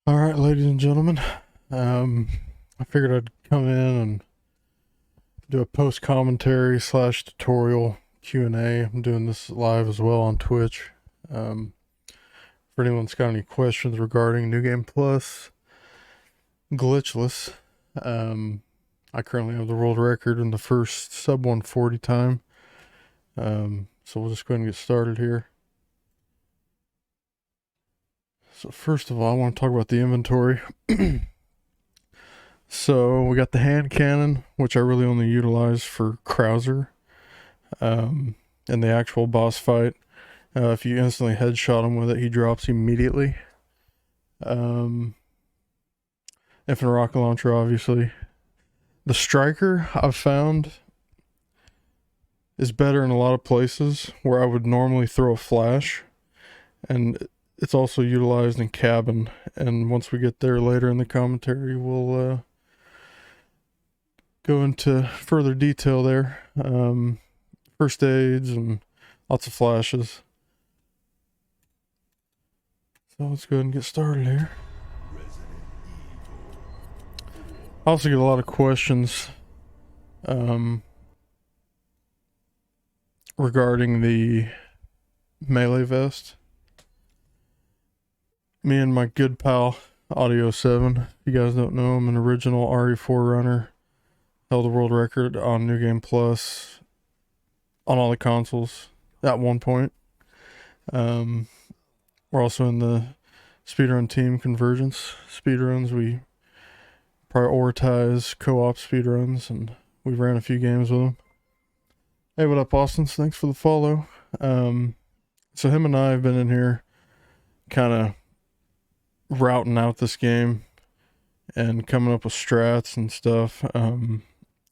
All right, ladies and gentlemen, I figured I'd come in and do a post commentary slash tutorial Q&A. I'm doing this live as well on Twitch. For anyone that's got any questions regarding New Game Plus glitchless, I currently have the world record in the first sub 140 time. So we'll just go ahead and get started here. So first of all, I want to talk about the inventory. So we got the hand cannon, which I really only utilize for Krauser, in the actual boss fight. If you instantly headshot him with it, he drops immediately. Infinite rocket launcher, obviously. The striker, I've found, is better in a lot of places where I would normally throw a flash, and it's also utilized in cabin. And once we get there later in the commentary, we'll go into further detail there. First aids and lots of flashes. So let's go ahead and get started here. I also get a lot of questions regarding the melee vest. Me and my good pal Audio 7, if you guys don't know, I'm an original RE4 runner. Held the world record on New Game Plus on all the consoles at one point. We're also in the speedrun team Convergence speedruns. We prioritize co-op speedruns, and we ran a few games with them. Hey, what up, Austin? Thanks for the follow. So him and I have been in here kind of routing out this game and coming up with strats and stuff.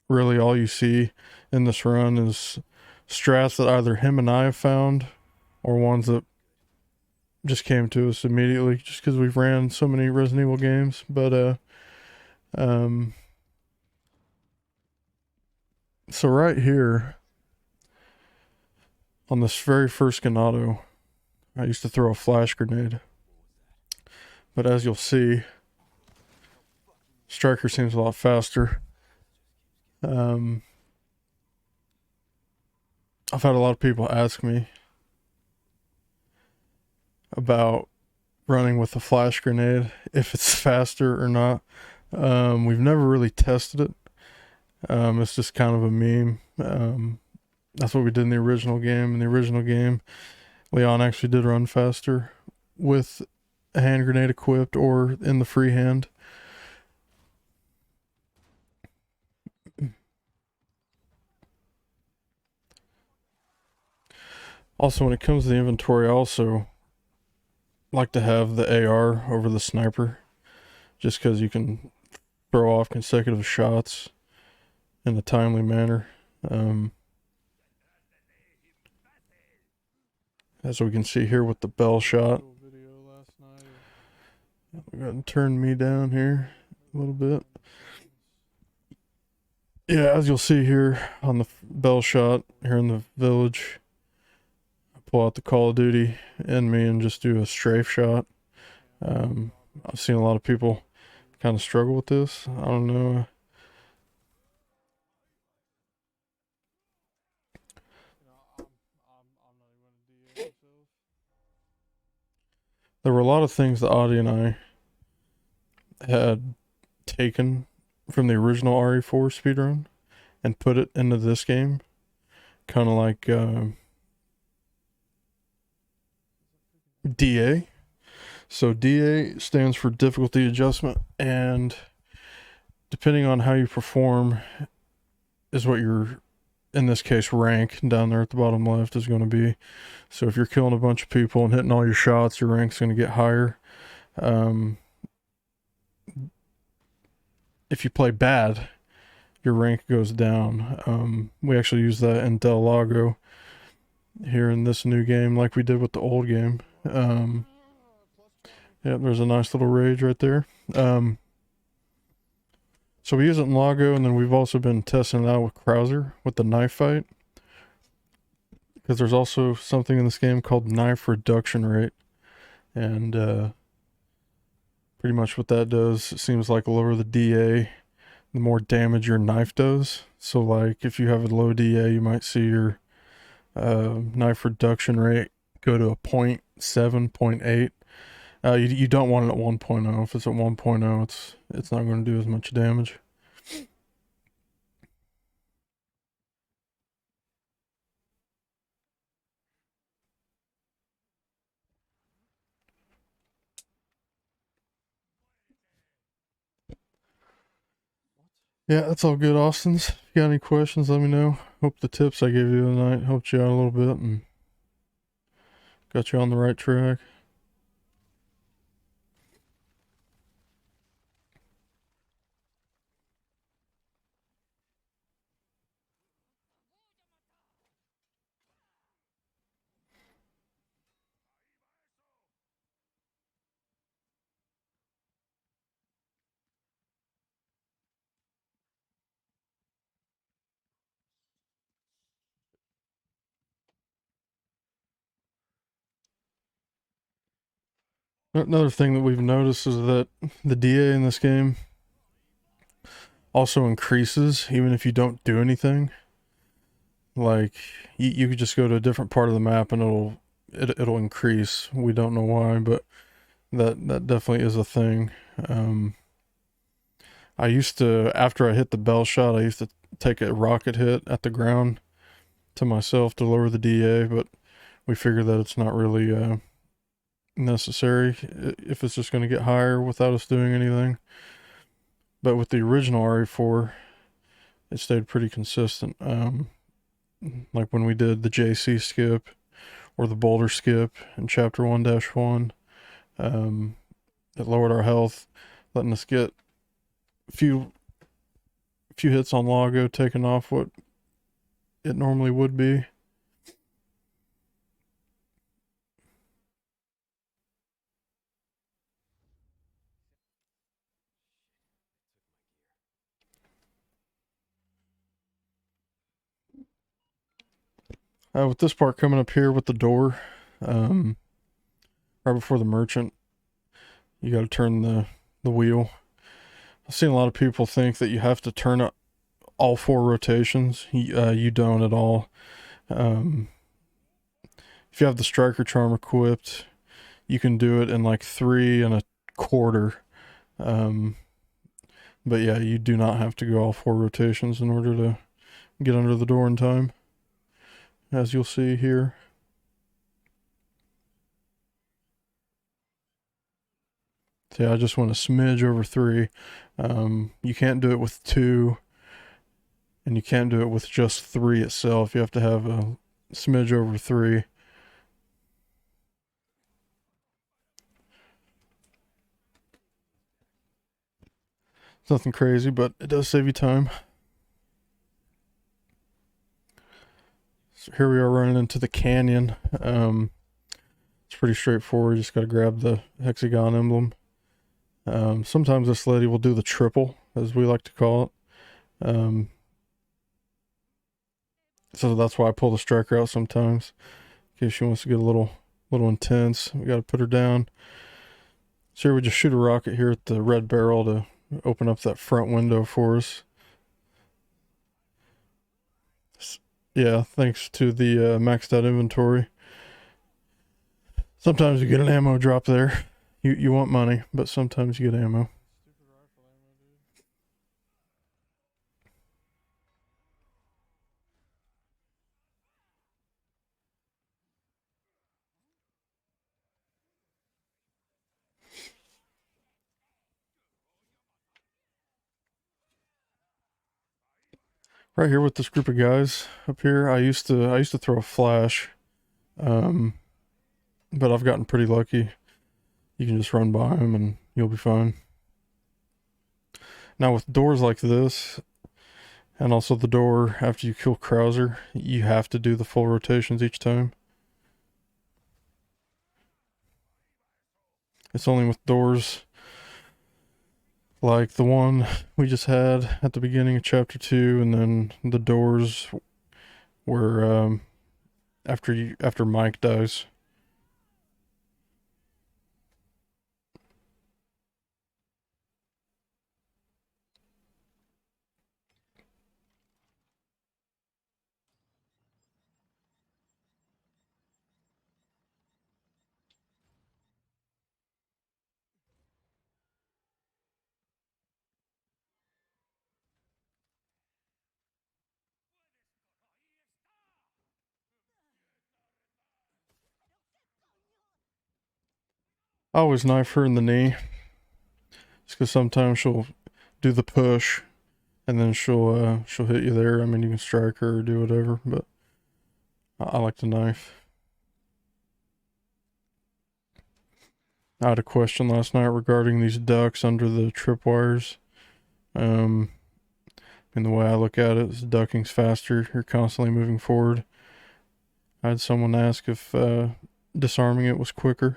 Really all you see in this run is strats that either him and I have found or ones that just came to us immediately just because we've ran so many Resident Evil games. But so right here on this very first Ganado, I used to throw a flash grenade, but as you'll see, Striker seems a lot faster. I've had a lot of people ask me about running with a flash grenade, if it's faster or not. We've never really tested it. It's just kind of a meme. That's what we did in the original game. In the original game, Leon actually did run faster with a hand grenade equipped or in the free hand. Also, when it comes to the inventory, I also like to have the AR over the sniper, just because you can throw off consecutive shots in a timely manner. As we can see here with the bell shot. Go ahead and turn me down here a little bit. Yeah, as you'll see here on the bell shot here in the village, I pull out the Call of Duty in me and just do a strafe shot. I've seen a lot of people kind of struggle with this. I don't know. There were a lot of things that Audie and I had taken from the original RE4 speedrun and put it into this game. Kind of like DA. So DA stands for difficulty adjustment, and depending on how you perform is what your, in this case, rank down there at the bottom left is going to be. So if you're killing a bunch of people and hitting all your shots, your rank's going to get higher. If you play bad, your rank goes down. We actually use that in Del Lago here in this new game like we did with the old game. Yeah, there's a nice little rage right there. So we use it in Lago, and then we've also been testing it out with Krauser with the knife fight, because there's also something in this game called knife reduction rate, and Pretty much what that does, it seems like lower the DA, the more damage your knife does. So like if you have a low DA, you might see your knife reduction rate go to a 0.7, 0.8. You don't want it at 1.0. If it's at 1.0, it's not going to do as much damage. Yeah, that's all good, Austins. If you got any questions, let me know. Hope the tips I gave you tonight helped you out a little bit and got you on the right track. Another thing that we've noticed is that the DA in this game also increases even if you don't do anything. Like you could just go to a different part of the map and it'll increase. We don't know why, but that definitely is a thing. I used to, after I hit the bell shot, I used to take a rocket hit at the ground to myself to lower the DA, but we figured that it's not really necessary if it's just going to get higher without us doing anything. But with the original RE4, it stayed pretty consistent. Like when we did the JC skip or the boulder skip in chapter 1-1, it lowered our health, letting us get a few hits on Lago, taking off what it normally would be. With this part coming up here with the door, right before the merchant, you got to turn the wheel. I've seen a lot of people think that you have to turn up all 4 rotations. You don't at all. If you have the striker charm equipped, you can do it in like 3 1/4. But yeah, you do not have to go all 4 rotations in order to get under the door in time, as you'll see here. So yeah, I just went a smidge over 3. You can't do it with 2, and you can't do it with just 3 itself. You have to have a smidge over 3. It's nothing crazy, but it does save you time. So here we are running into the canyon. It's pretty straightforward. You just got to grab the hexagon emblem. Sometimes this lady will do the triple, as we like to call it. So that's why I pull the striker out sometimes, in case she wants to get a little intense. We got to put her down. So here we just shoot a rocket here at the red barrel to open up that front window for us. Yeah, thanks to the maxed out inventory. Sometimes you get an ammo drop there. You want money, but sometimes you get ammo. Right here with this group of guys up here, I used to throw a flash, but I've gotten pretty lucky. You can just run by them and you'll be fine. Now with doors like this, and also the door after you kill Krauser, you have to do the full rotations each time. It's only with doors like the one we just had at the beginning of chapter 2, and then the doors where after Mike dies. I always knife her in the knee. Just because sometimes she'll do the push, and then she'll hit you there. I mean, you can strike her or do whatever, but I like to knife. I had a question last night regarding these ducks under the tripwires. And the way I look at it is ducking's faster. You're constantly moving forward. I had someone ask if disarming it was quicker.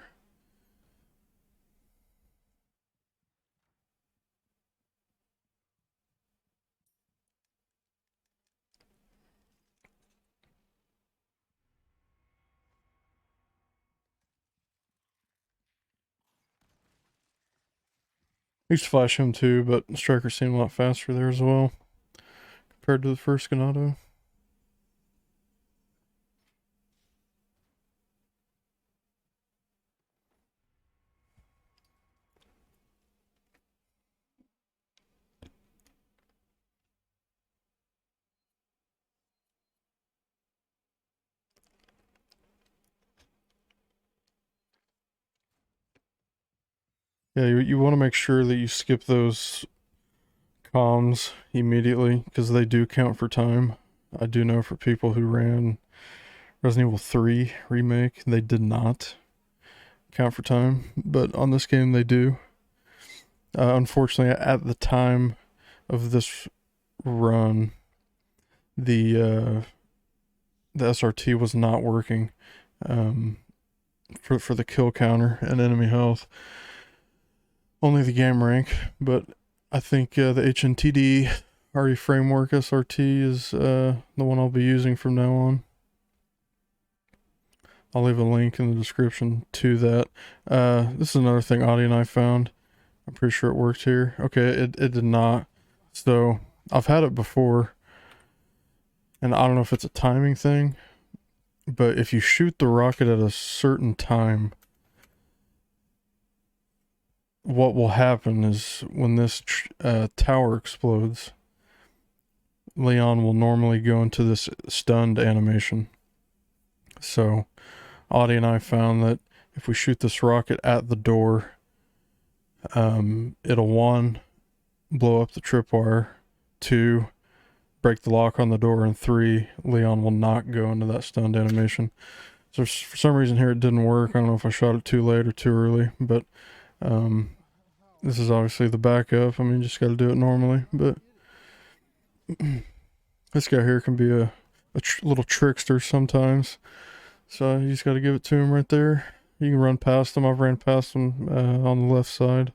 I used to flash him too, but Striker seemed a lot faster there as well compared to the first Ganado. Yeah, you want to make sure that you skip those comms immediately because they do count for time. I do know for people who ran Resident Evil 3 Remake, they did not count for time, but on this game they do. Unfortunately, at the time of this run, the SRT was not working for the kill counter and enemy health. Only the game rank, but I think the HNTD RE Framework SRT is the one I'll be using from now on. I'll leave a link in the description to that. This is another thing Audie and I found. I'm pretty sure it worked here. Okay, it did not. So I've had it before, and I don't know if it's a timing thing, but if you shoot the rocket at a certain time, what will happen is when this tower explodes, Leon will normally go into this stunned animation. So Audie and I found that if we shoot this rocket at the door, it'll 1, blow up the tripwire, 2, break the lock on the door, and 3, Leon will not go into that stunned animation. So for some reason here it didn't work. I don't know if I shot it too late or too early, but this is obviously the backup. I mean, just got to do it normally, but this guy here can be a little trickster sometimes. So you just got to give it to him right there. You can run past him. I've ran past him on the left side.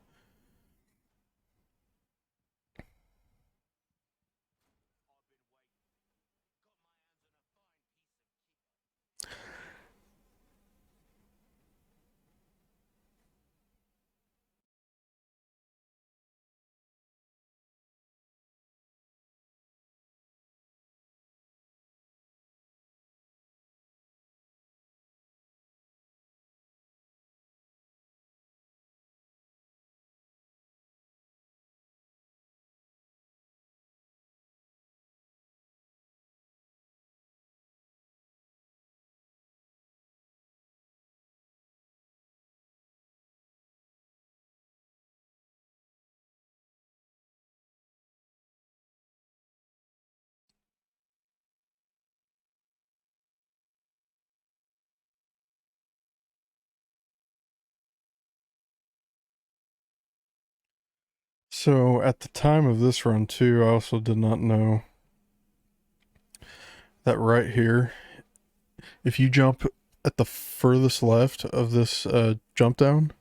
So at the time of this run too, I also did not know that right here, if you jump at the furthest left of this jump down,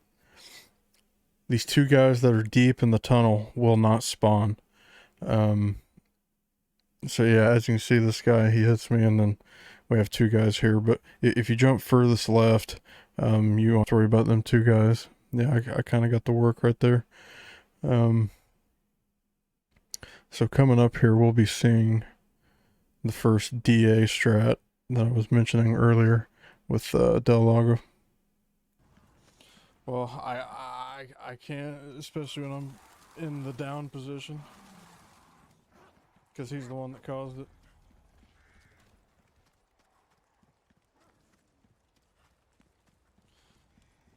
these 2 guys that are deep in the tunnel will not spawn. So yeah, as you can see, this guy, he hits me, and then we have 2 guys here. But if you jump furthest left, you don't have to worry about them 2 guys. Yeah, I kind of got the work right there. So coming up here, we'll be seeing the first DA strat that I was mentioning earlier with Del Lago. Well, I can't, especially when I'm in the down position, because he's the one that caused it.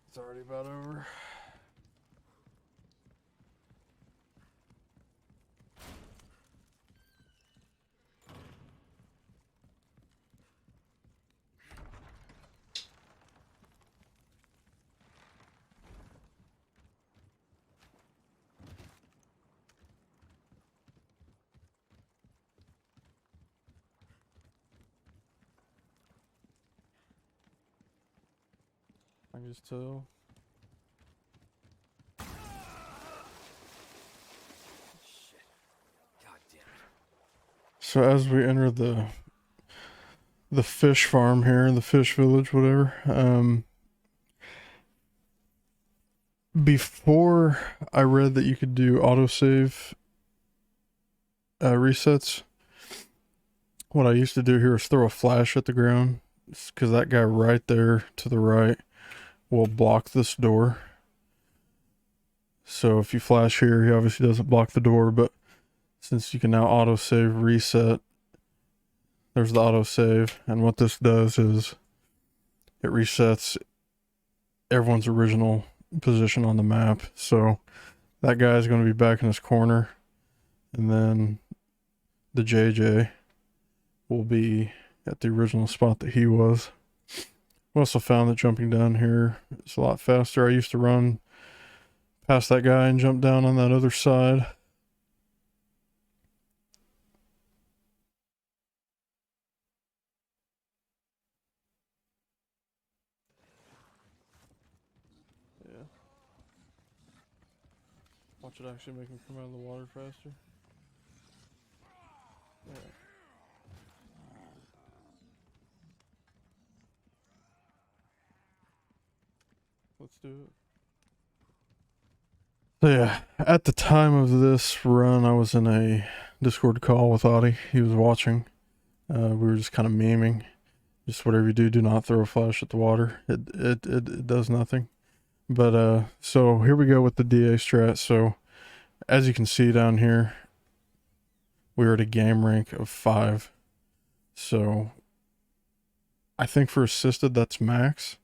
It's already about over. I can just tell. Shit. God damn it. So as we enter the fish farm here, the fish village, whatever, before I read that you could do autosave resets, what I used to do here is throw a flash at the ground, because that guy right there to the right will block this door. So if you flash here, he obviously doesn't block the door, but since you can now autosave reset, there's the autosave, and what this does is it resets everyone's original position on the map. So that guy is going to be back in his corner, and then the JJ will be at the original spot that he was. We also found that jumping down here is a lot faster. I used to run past that guy and jump down on that other side. Yeah. Watch it actually make him come out of the water faster. Yeah. Let's do it. So yeah, at the time of this run, I was in a Discord call with Audie. He was watching. We were just kind of memeing. Just whatever you do, do not throw a flash at the water. It does nothing. But so here we go with the DA strat. So as you can see down here, we were at a game rank of 5. So I think for assisted, that's max.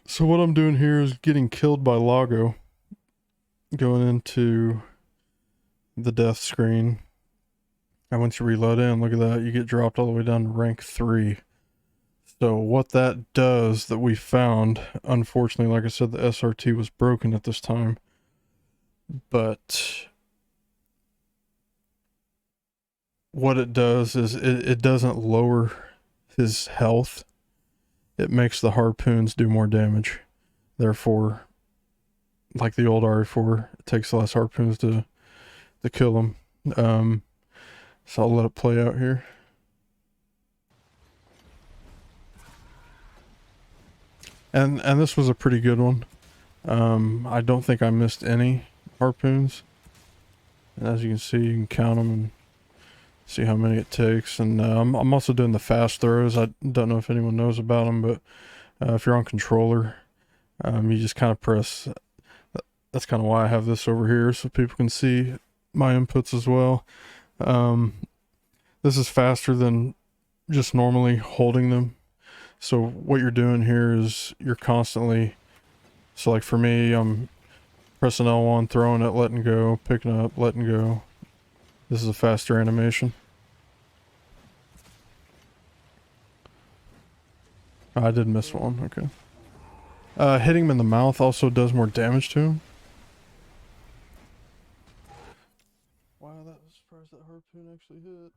So what I'm doing here is getting killed by Lago, going into the death screen. And once you reload in, look at that, you get dropped all the way down to rank 3. So what that does that we found, unfortunately, like I said, the SRT was broken at this time. But what it does is it doesn't lower his health. It makes the harpoons do more damage. Therefore, like the old RE4, it takes less harpoons to kill him. So I'll let it play out here. And this was a pretty good one. I don't think I missed any harpoons. And as you can see, you can count them and see how many it takes. And I'm also doing the fast throws. I don't know if anyone knows about them, but if you're on controller, you just kind of press. That's kind of why I have this over here, so people can see my inputs as well. This is faster than just normally holding them. So what you're doing here is you're constantly, so like for me, I'm pressing L1, throwing it, letting go, picking up, letting go. This is a faster animation. I did miss one, okay. Hitting him in the mouth also does more damage to him. Wow, that was surprised that harpoon actually hit.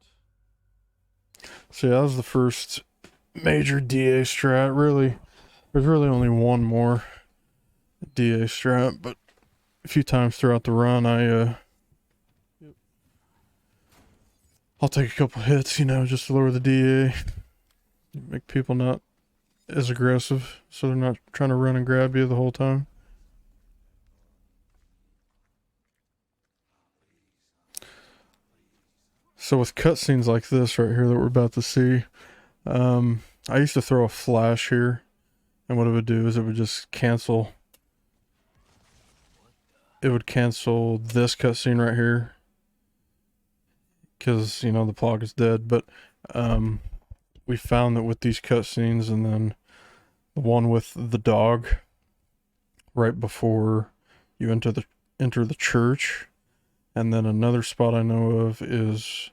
So yeah, that was the first major DA strat. Really, there's really only one more DA strat, but a few times throughout the run, I'll take a couple hits, you know, just to lower the DA, make people not as aggressive, so they're not trying to run and grab you the whole time. So with cutscenes like this right here that we're about to see, I used to throw a flash here, and what it would do is it would just cancel. It would cancel this cutscene right here, because, you know, the plug is dead. But we found that with these cutscenes, and then the one with the dog right before you enter the church, and then another spot I know of is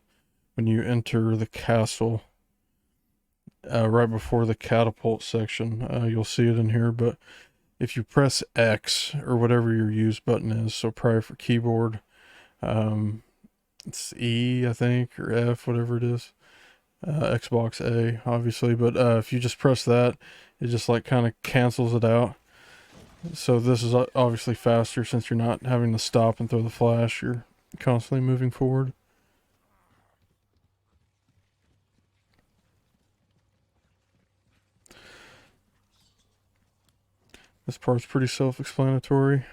when you enter the castle, right before the catapult section. You'll see it in here, but if you press X or whatever your use button is, so probably for keyboard, it's E, I think, or F, whatever it is. Xbox A, obviously, but if you just press that, it just like kind of cancels it out. So this is obviously faster since you're not having to stop and throw the flash. You're constantly moving forward. This part's pretty self-explanatory. What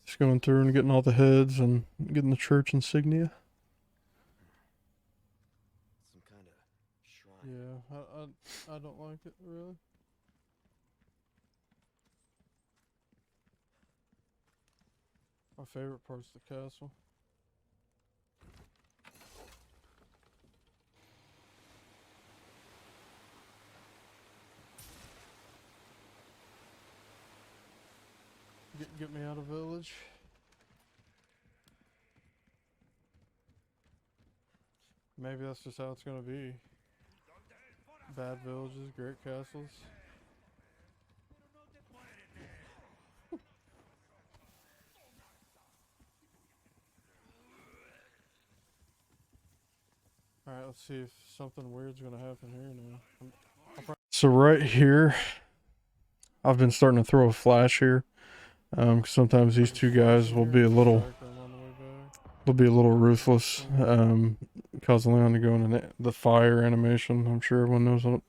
is Just going through and getting all the heads and getting the church insignia. some kind of shrine? Yeah, I don't like it really. My favorite part's the castle. Get me out of village. Maybe that's just how it's gonna be. Bad villages, great castles. Alright, let's see if something weird's gonna happen here now. So right here, I've been starting to throw a flash here. 'Cause sometimes these two guys will be a little ruthless. Causing Leon to go into the fire animation. I'm sure everyone knows what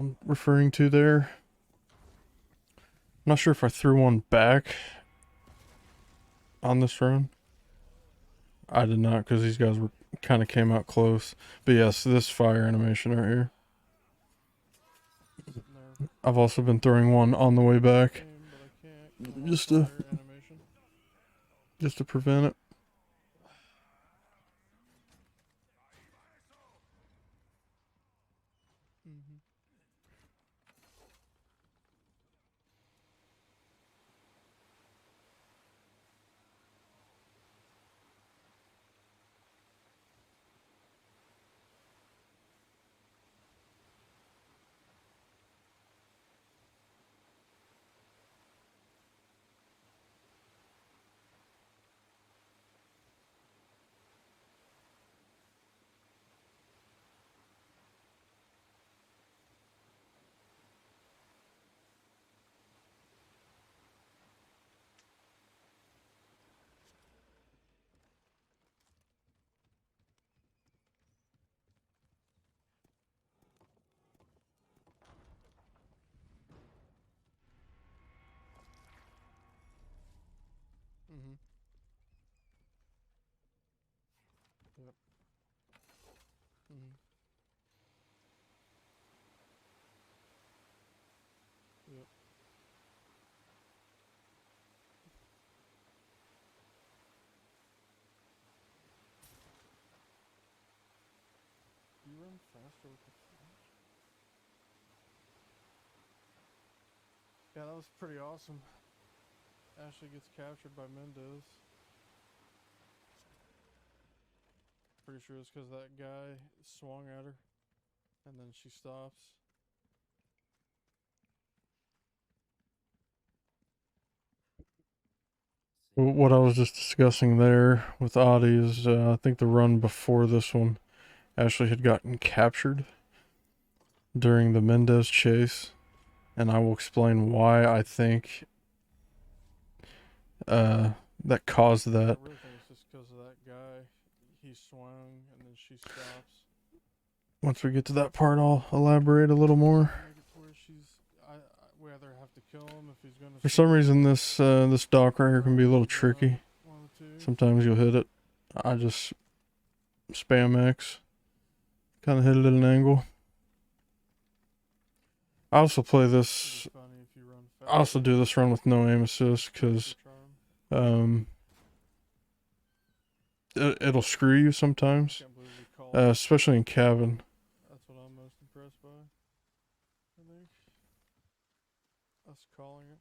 I'm referring to there. I'm not sure if I threw one back on this run. I did not, because these guys were kind of came out close. But yes, this fire animation right here. I've also been throwing one on the way back, just to prevent it. Mm-hmm. Yep. Mm-hmm. Yep. You run faster with the flash? Yeah, that was pretty awesome. Ashley gets captured by Mendez. Pretty sure it's because that guy swung at her, and then she stops. What I was just discussing there with Audie is, I think the run before this one, Ashley had gotten captured during the Mendez chase, and I will explain why I think that caused that. I really think it's just because of that guy. He swung, and then she stops. Once we get to that part, I'll elaborate a little more. We either have to kill him if he's gonna. For some reason, this dock right here can be a little tricky. Sometimes you'll hit it. I just spam X. Kind of hit it at an angle. I also play this. I also do this run with no aim assist because it'll screw you sometimes, especially in cabin. That's what I'm most impressed by. I think us calling it.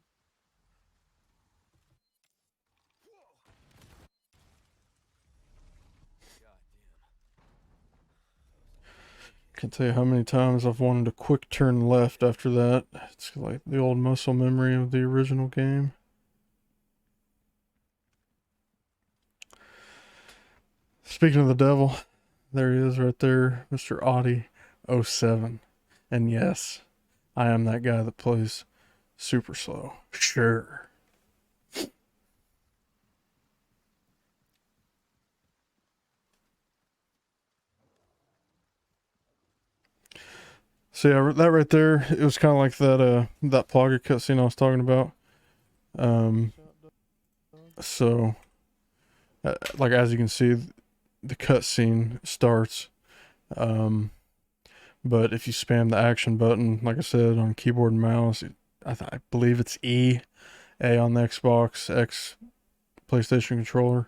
Can't tell you how many times I've wanted a quick turn left after that. It's like the old muscle memory of the original game. Speaking of the devil, There he is right there, Mr. Audi 07. And yes, I am that guy that plays super slow. Sure. So yeah, that right there, it was kind of like that Plaga cutscene I was talking about. So like as you can see, the cutscene starts. But if you spam the action button, like I said, on keyboard and mouse, I believe it's E, A on the Xbox, X PlayStation controller,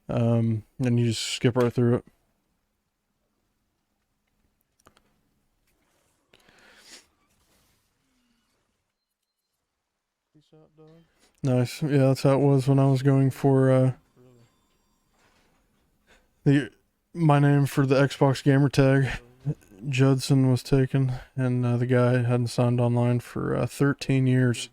and you just skip right through it. Nice. Yeah, that's how it was when I was going for my name for the Xbox gamer tag. Judson was taken, and the guy hadn't signed online for 13 years.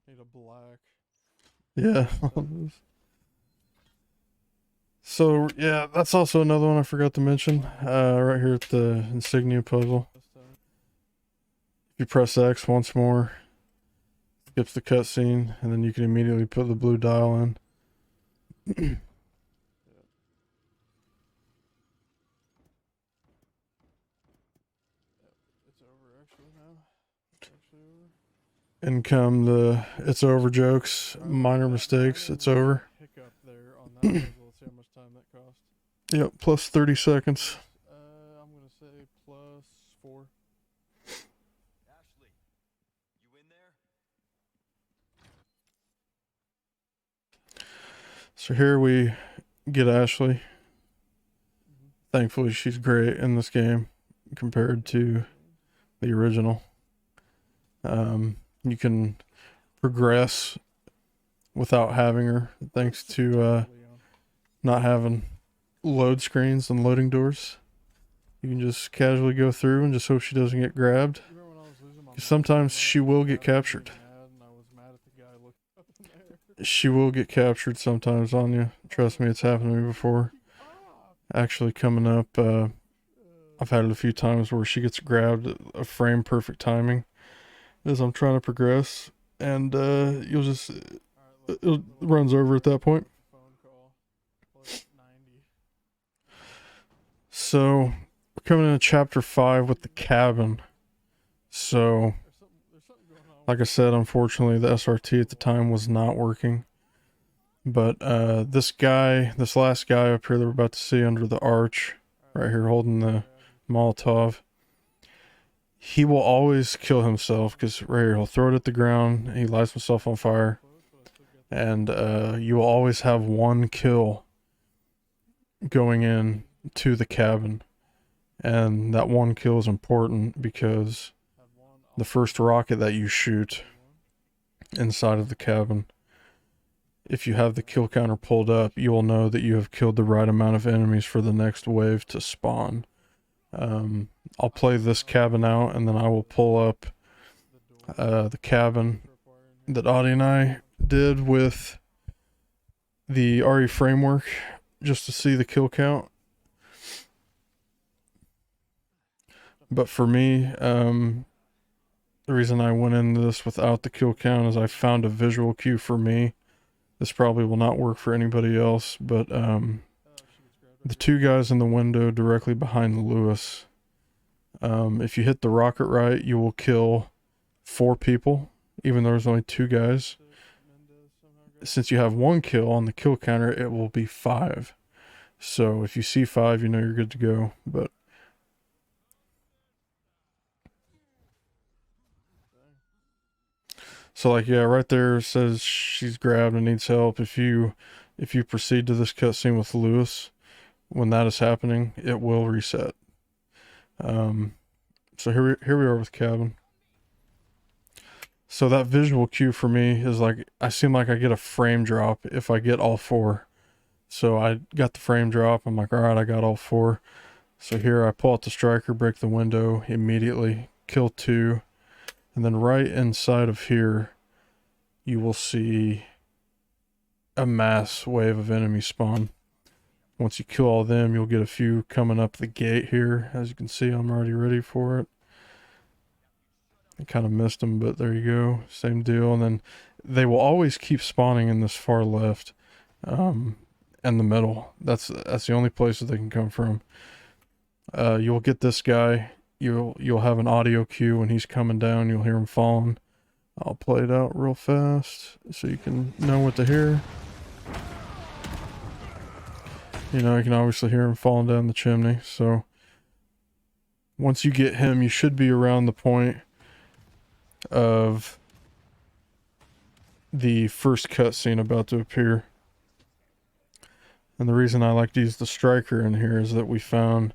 Need a black. Yeah. So yeah, that's also another one I forgot to mention. Right here at the insignia puzzle. If you press X once more, skips the cutscene, and then you can immediately put the blue dial in. It's over actually now. It's actually over. In come the it's over jokes, minor mistakes, it's over. Hiccup there on that puzzle. Let's see how much time that cost. Yep, plus 30 seconds. I'm gonna say plus 4. Ashley, you in there? So here we get Ashley. Thankfully, she's great in this game compared to the original. You can progress without having her, thanks to not having load screens and loading doors. You can just casually go through and just hope she doesn't get grabbed. Sometimes she will get captured. She will get captured sometimes on you. Trust me, it's happened to me before. Actually, coming up, I've had it a few times where she gets grabbed at a frame perfect timing as I'm trying to progress, and you'll just it runs over at that point. So we're coming into chapter 5 with the cabin. So, like I said, unfortunately, the SRT at the time was not working. But this last guy up here that we're about to see under the arch, right here holding the Molotov, he will always kill himself because right here he'll throw it at the ground, he lights himself on fire, and you will always have one kill going in to the cabin. And that one kill is important because the first rocket that you shoot inside of the cabin, if you have the kill counter pulled up, you will know that you have killed the right amount of enemies for the next wave to spawn. I'll play this cabin out, and then I will pull up the cabin that Audie and I did with the RE framework just to see the kill count. But for me, the reason I went into this without the kill count is I found a visual cue for me. This probably will not work for anybody else, but the two guys in the window directly behind Lewis, if you hit the rocket right, you will kill 4 people, even though there's only 2 guys. Since you have 1 kill on the kill counter, it will be 5. So if you see 5, you know you're good to go. But so like, yeah, right there it says she's grabbed and needs help. If you proceed to this cutscene with Lewis, when that is happening, it will reset. So here we are with cabin. So that visual cue for me is like, I seem like I get a frame drop if I get all 4. So I got the frame drop. I'm like, all right, I got all 4. So here I pull out the striker, break the window immediately, kill 2, And then right inside of here, you will see a mass wave of enemies spawn. Once you kill all of them, you'll get a few coming up the gate here. As you can see, I'm already ready for it. I kind of missed them, but there you go. Same deal. And then they will always keep spawning in this far left and the middle. That's the only place that they can come from. You'll get this guy. You'll have an audio cue when he's coming down. You'll hear him falling. I'll play it out real fast so you can know what to hear. You know, you can obviously hear him falling down the chimney. So once you get him, you should be around the point of the first cutscene about to appear. And the reason I like to use the striker in here is that we found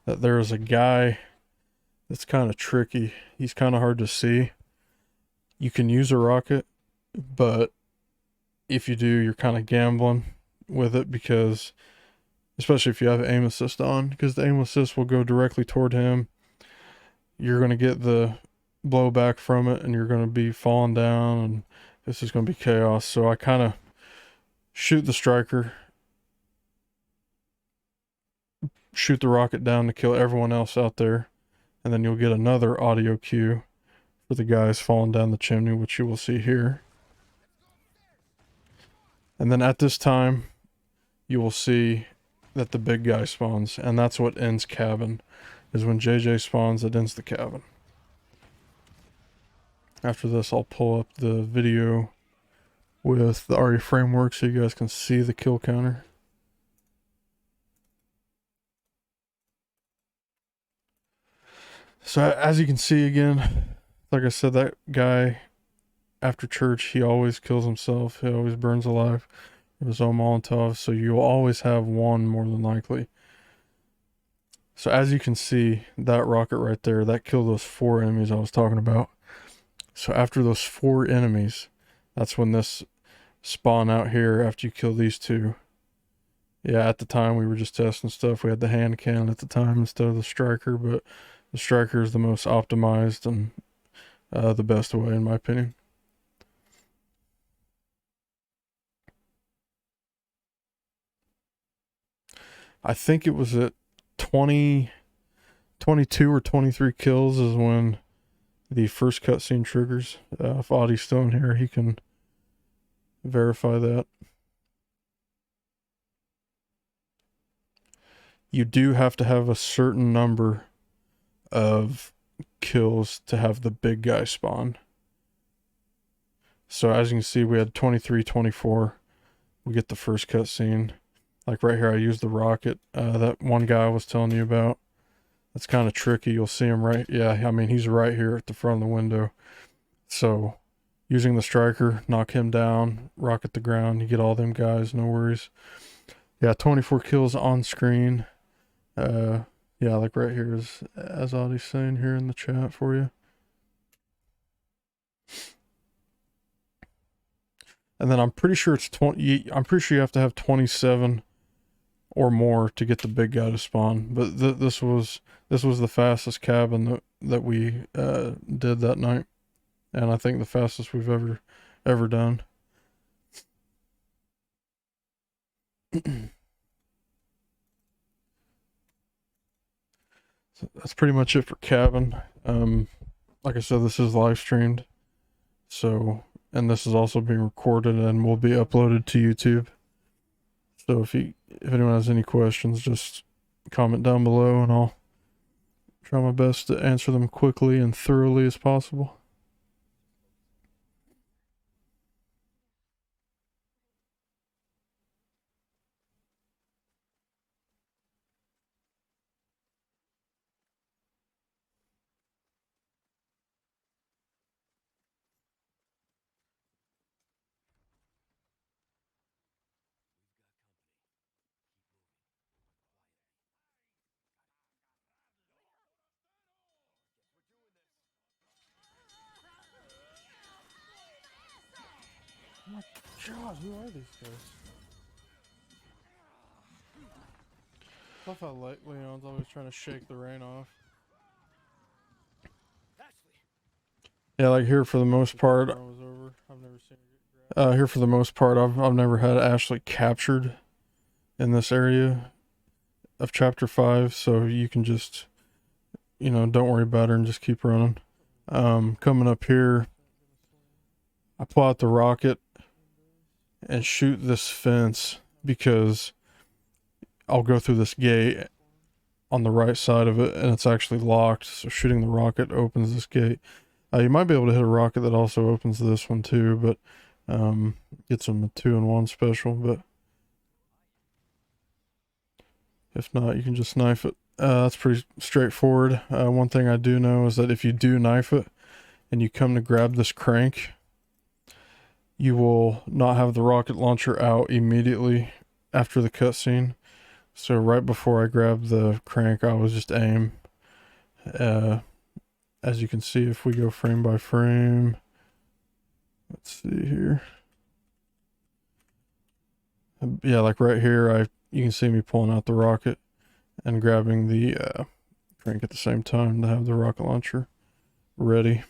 that there is a guy that's kind of tricky. He's kind of hard to see. You can use a rocket, but if you do, you're kind of gambling with it, because especially if you have aim assist on, because the aim assist will go directly toward him. You're going to get the blowback from it and you're going to be falling down and this is going to be chaos. So I kind of shoot the striker, shoot the rocket down to kill everyone else out there, and then you'll get another audio cue for the guys falling down the chimney, which you will see here. And then at this time, you will see that the big guy spawns, and that's what ends cabin, is when JJ spawns, it ends the cabin. After this, I'll pull up the video with the RE framework so you guys can see the kill counter. So as you can see again, like I said, that guy after church, he always kills himself. He always burns alive with his own Molotov. So you'll always have one more than likely. So as you can see, that rocket right there, that killed those 4 enemies I was talking about. So after those 4 enemies, that's when this spawn out here after you kill these 2. Yeah, at the time we were just testing stuff. We had the hand cannon at the time instead of the striker, but the striker is the most optimized and the best way in my opinion. I think it was at 22 or 23 kills is when the first cutscene triggers. If Audie's still in here, he can verify that. You do have to have a certain number of kills to have the big guy spawn. So as you can see, we had 23, 24. We get the first cutscene. Like right here, I used the rocket. That one guy I was telling you about. That's kind of tricky. You'll see him right. Yeah, I mean, he's right here at the front of the window. So using the striker, knock him down, rocket the ground. You get all them guys, no worries. Yeah, 24 kills on screen. Yeah, like right here is, as Audie's saying here in the chat for you. And then I'm pretty sure it's 20. I'm pretty sure you have to have 27 or more to get the big guy to spawn. But this was the fastest cabin that we did that night, and I think the fastest we've ever done. So that's pretty much it for cabin. Like I said, this is live streamed, so, and this is also being recorded and will be uploaded to YouTube. So if anyone has any questions, just comment down below and I'll try my best to answer them quickly and thoroughly as possible. Oh my god, who are these guys? I love how Leon's always trying to shake the rain off. Yeah, like here for the most part, here for the most part, I've never had Ashley captured in this area of chapter 5, so you can just, don't worry about her and just keep running. Coming up here, I pull out the rocket and shoot this fence because I'll go through this gate on the right side of it and it's actually locked, so shooting the rocket opens this gate. You might be able to hit a rocket that also opens this one too, but gets them a 2-in-1 special, but if not, you can just knife it. That's pretty straightforward. One thing I do know is that if you do knife it and you come to grab this crank, you will not have the rocket launcher out immediately after the cutscene. So right before I grab the crank, I was just aim. As you can see, if we go frame by frame, let's see here. Yeah, like right here, you can see me pulling out the rocket and grabbing the crank at the same time to have the rocket launcher ready.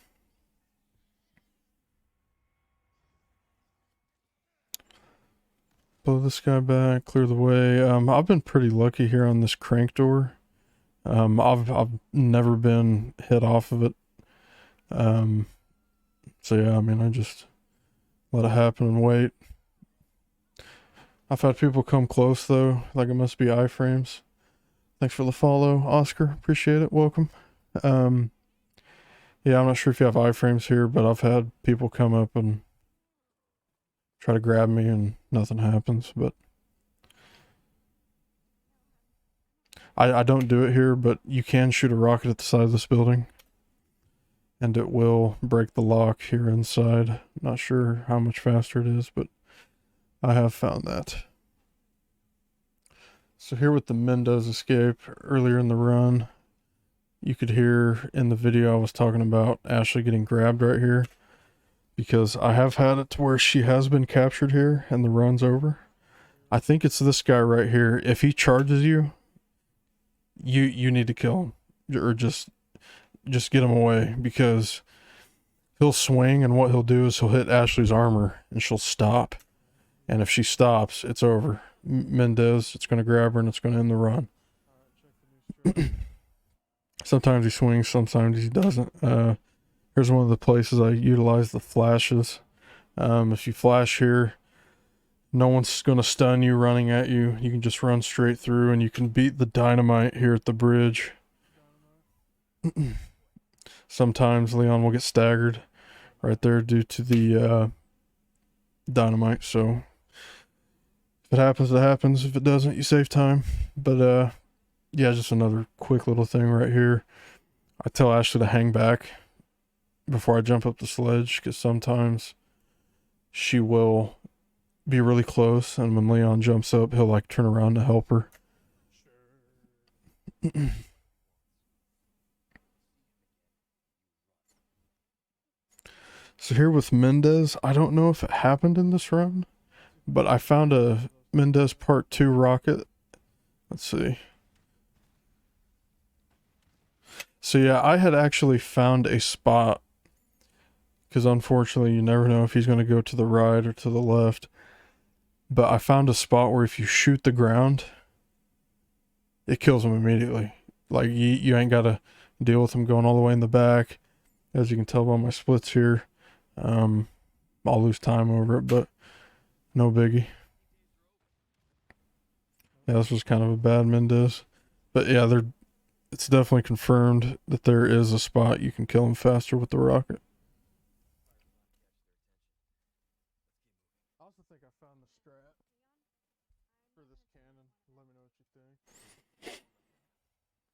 Blow this guy back, clear the way. I've been pretty lucky here on this crank door. I've never been hit off of it. So yeah, I mean, I just let it happen and wait. I've had people come close though, like it must be iframes. Thanks for the follow, Oscar. Appreciate it. Welcome. Yeah, I'm not sure if you have iframes here, but I've had people come up and try to grab me and nothing happens. But I don't do it here, but you can shoot a rocket at the side of this building and it will break the lock here inside. Not sure how much faster it is, but I have found that. So here with the Mendoza escape earlier in the run, you could hear in the video I was talking about Ashley getting grabbed right here, because I have had it to where she has been captured here and the run's over. I think it's this guy right here. If he charges you, you need to kill him or just get him away, because he'll swing and what he'll do is he'll hit Ashley's armor and she'll stop. And if she stops, it's over. Mendez, it's going to grab her and it's going to end the run. Sometimes he swings, sometimes he doesn't. Here's one of the places I utilize the flashes. If you flash here, no one's going to stun you running at you. You can just run straight through and you can beat the dynamite here at the bridge. Sometimes Leon will get staggered right there due to the dynamite. So if it happens, it happens. If it doesn't, you save time. But yeah, just another quick little thing right here. I tell Ashley to hang back before I jump up the sledge, because sometimes she will be really close, and when Leon jumps up, he'll like turn around to help her. So here with Mendez, I don't know if it happened in this run, but I found a Mendez Part 2 rocket. Let's see. So yeah, I had actually found a spot, because unfortunately you never know if he's going to go to the right or to the left. But I found a spot where if you shoot the ground, it kills him immediately. Like you ain't got to deal with him going all the way in the back. As you can tell by my splits here, I'll lose time over it, but no biggie. Yeah, this was kind of a bad Mendez. But yeah, it's definitely confirmed that there is a spot you can kill him faster with the rocket. I also think I found the strat for this cannon. Let me know what you think.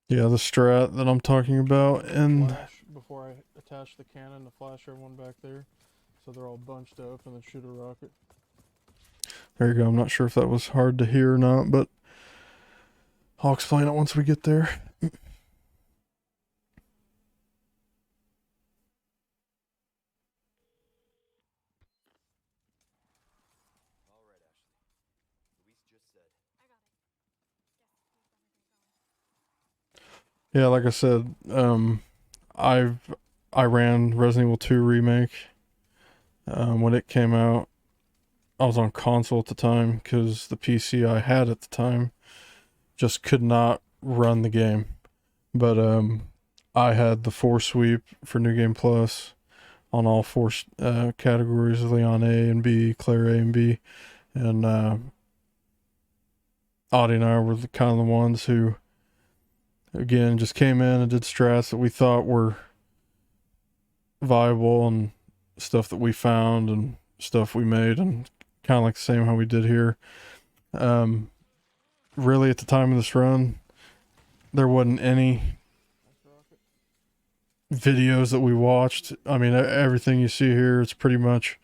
Yeah, the strat that I'm talking about, and before I attach the cannon to flash everyone back there, so they're all bunched up and then shoot a rocket. There you go. I'm not sure if that was hard to hear or not, but I'll explain it once we get there. All right, Ashley. Luis just said. Yeah, like I said, I've I ran Resident Evil 2 Remake when it came out. I was on console at the time because the PC I had at the time just could not run the game. But I had the 4 sweep for New Game Plus on all 4 categories: Leon A and B, Claire A and B, and Audie and I were kind of the ones who, again, just came in and did strats that we thought were viable and stuff that we found and stuff we made, and kind of like the same how we did here. Really, at the time of this run, there wasn't any videos that we watched. I mean, everything you see here is pretty much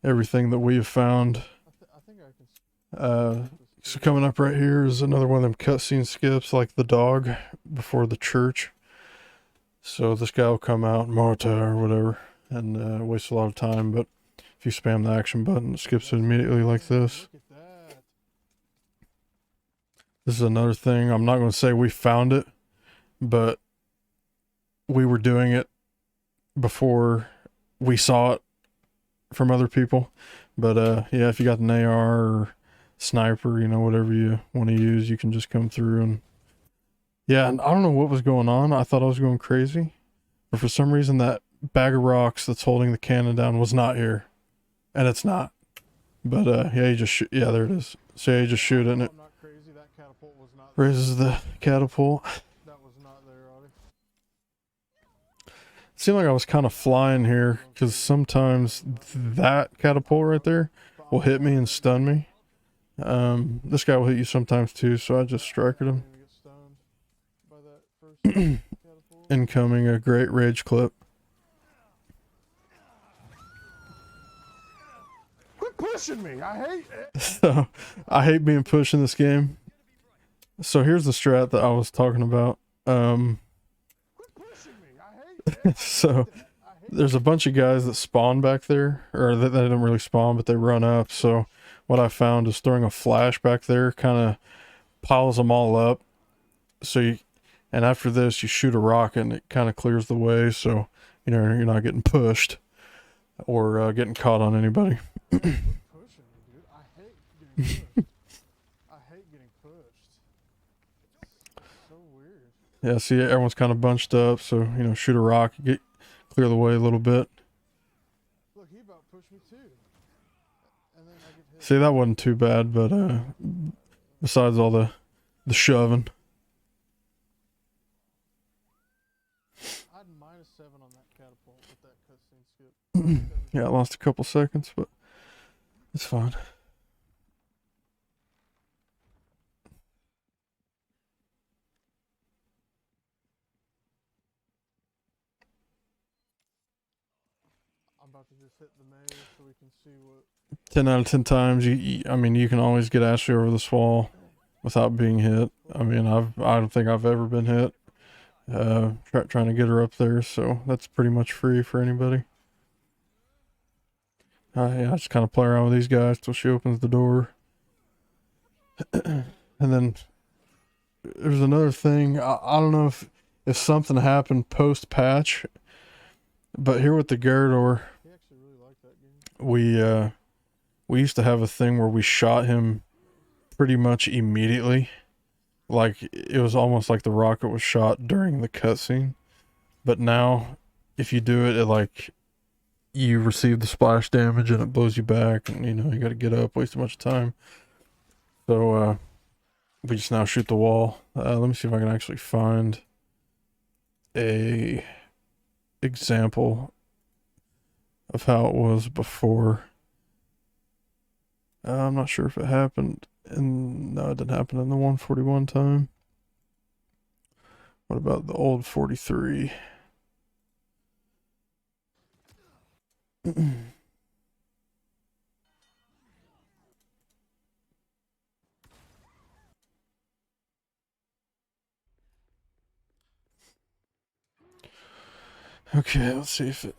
everything that we have found. So coming up right here is another one of them cutscene skips, like the dog before the church. So this guy will come out, Marta or whatever, and waste a lot of time. But if you spam the action button, it skips it immediately like this. This is another thing. I'm not going to say we found it, but we were doing it before we saw it from other people. But yeah, if you got an AR or sniper, you know, whatever you want to use, you can just come through. And yeah, and I don't know what was going on. I thought I was going crazy, but for some reason that bag of rocks that's holding the cannon down was not here, and it's not. But yeah, you just shoot. Yeah, there it is. So yeah, you just shoot it and it raises the catapult. That was not there, Audie. It seemed like I was kind of flying here, because sometimes that catapult right there will hit me and stun me. This guy will hit you sometimes too, so I just strike at him. Incoming a great rage clip. Quit pushing me. I hate it. So I hate being pushed in this game. So here's the strat that I was talking about. Quit pushing me. I hate it. So there's a bunch of guys that spawn back there, or they don't really spawn, but they run up. So what I found is throwing a flash back there kind of piles them all up. So you, and after this, you shoot a rocket and it kind of clears the way. So, you know, you're not getting pushed or getting caught on anybody. Quit pushing me, dude. I hate getting pushed. I hate getting pushed. It's so weird. Yeah, see, everyone's kind of bunched up. So, you know, shoot a rocket, clear the way a little bit. Look, he about pushed me too. And then I get hit. See, that wasn't too bad, but besides all the shoving. I had -7 on that catapult with that cutscene skip. Yeah, I lost a couple seconds, but it's fine. I'm about to just hit the maze so we can see what. 10 out of 10 times, I mean, you can always get Ashley over this wall without being hit. I mean, I don't think I've ever been hit trying to get her up there, so that's pretty much free for anybody. Yeah, I just kind of play around with these guys till she opens the door. And then there's another thing. I don't know if something happened post-patch, but here with the Gyarados, He actually really liked that game. we used to have a thing where we shot him pretty much immediately. Like, it was almost like the rocket was shot during the cutscene. But now, if you do it, you receive the splash damage and it blows you back, and you know, you gotta get up, waste a bunch of time. So, we just now shoot the wall. Let me see if I can actually find a example of how it was before. I'm not sure if it happened no, it didn't happen in the 141 time. What about the old 43? Okay, let's see if it...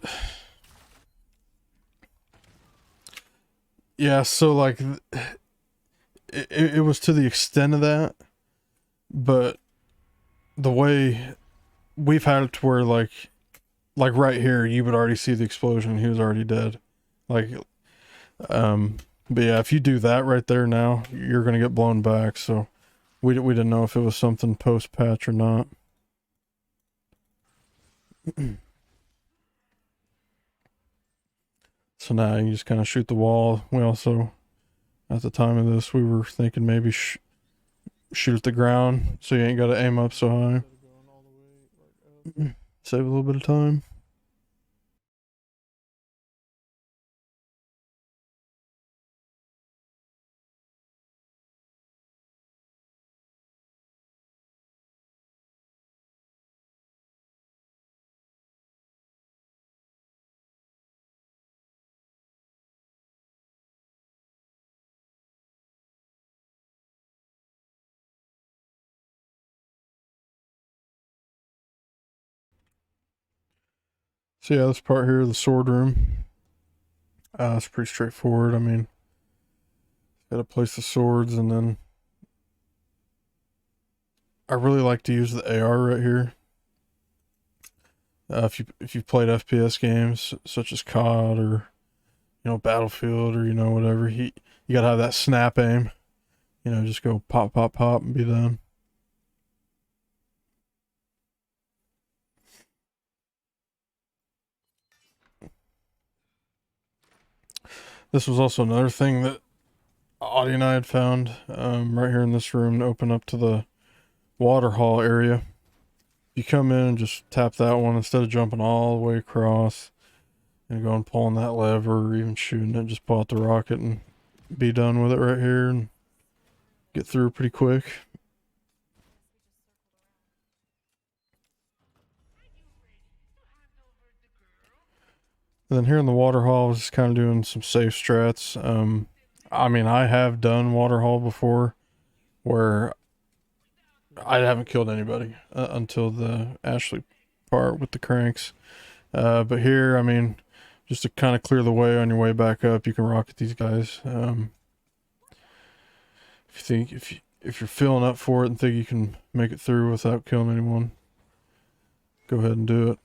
Yeah, so like... It was to the extent of that, but the way we've had it to where, like, like right here, you would already see the explosion. He was already dead. Like, but yeah, if you do that right there now, you're gonna get blown back. So we didn't know if it was something post patch or not. So now you just kind of shoot the wall. We also, at the time of this, we were thinking maybe shoot at the ground so you ain't got to aim up so high. Instead of going all the way like up. Save a little bit of time. So yeah, this part here, the sword room. It's pretty straightforward. I mean, gotta place the swords, and then I really like to use the AR right here. If you've played FPS games such as COD or Battlefield or whatever, you gotta have that snap aim. Just go pop pop pop and be done. This was also another thing that Audie and I had found right here in this room to open up to the water hall area. You come in and just tap that one instead of jumping all the way across and going pulling that lever or even shooting it. Just pull out the rocket and be done with it right here and get through pretty quick. And then here in the water hall, I was just kind of doing some safe strats. I mean, I have done water hall before where I haven't killed anybody until the Ashley part with the cranks. But here, I mean, just to kind of clear the way on your way back up, you can rocket these guys. If you're feeling up for it and think you can make it through without killing anyone, go ahead and do it.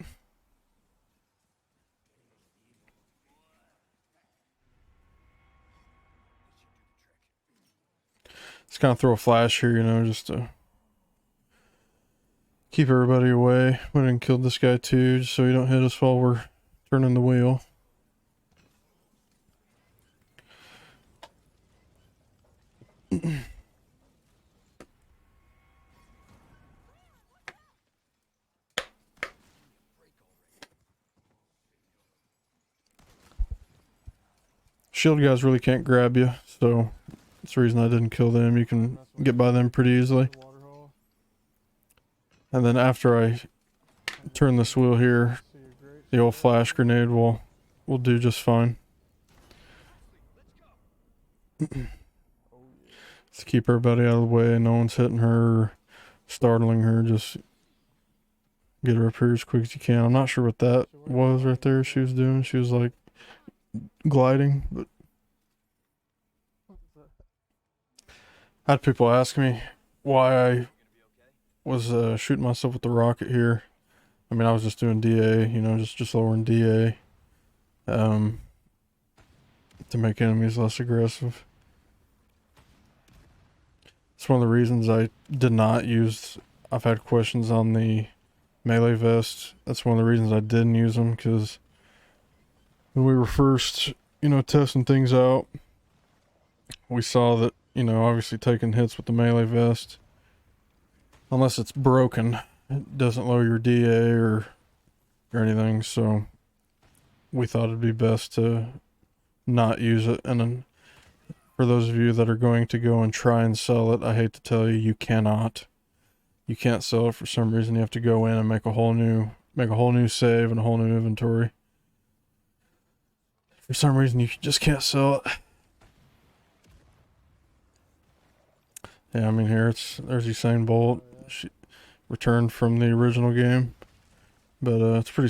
Just kind of throw a flash here, just to keep everybody away. Went and killed this guy too, just so he don't hit us while we're turning the wheel. Shield guys really can't grab you, so that's the reason I didn't kill them. You can get by them pretty easily. Water hole. And then after I turn this wheel here, See a great the old flash grenade will do just fine. Oh yeah. Just keep everybody out of the way. No one's hitting her or startling her. Just get her up here as quick as you can. I'm not sure what that was right there she was doing. She was like gliding, but I had people ask me why I was shooting myself with the rocket here. I mean, I was just doing DA, just lowering DA to make enemies less aggressive. It's one of the reasons I did not use. I've had questions on the melee vest. That's one of the reasons I didn't use them, because when we were first, testing things out, we saw that, obviously taking hits with the melee vest, unless it's broken, it doesn't lower your DA or anything. So we thought it'd be best to not use it. And then for those of you that are going to go and try and sell it, I hate to tell you, you cannot. You can't sell it for some reason. You have to go in and make a whole new save and a whole new inventory. For some reason, you just can't sell it. Yeah, I mean, here there's Usain Bolt. She returned from the original game, but it's pretty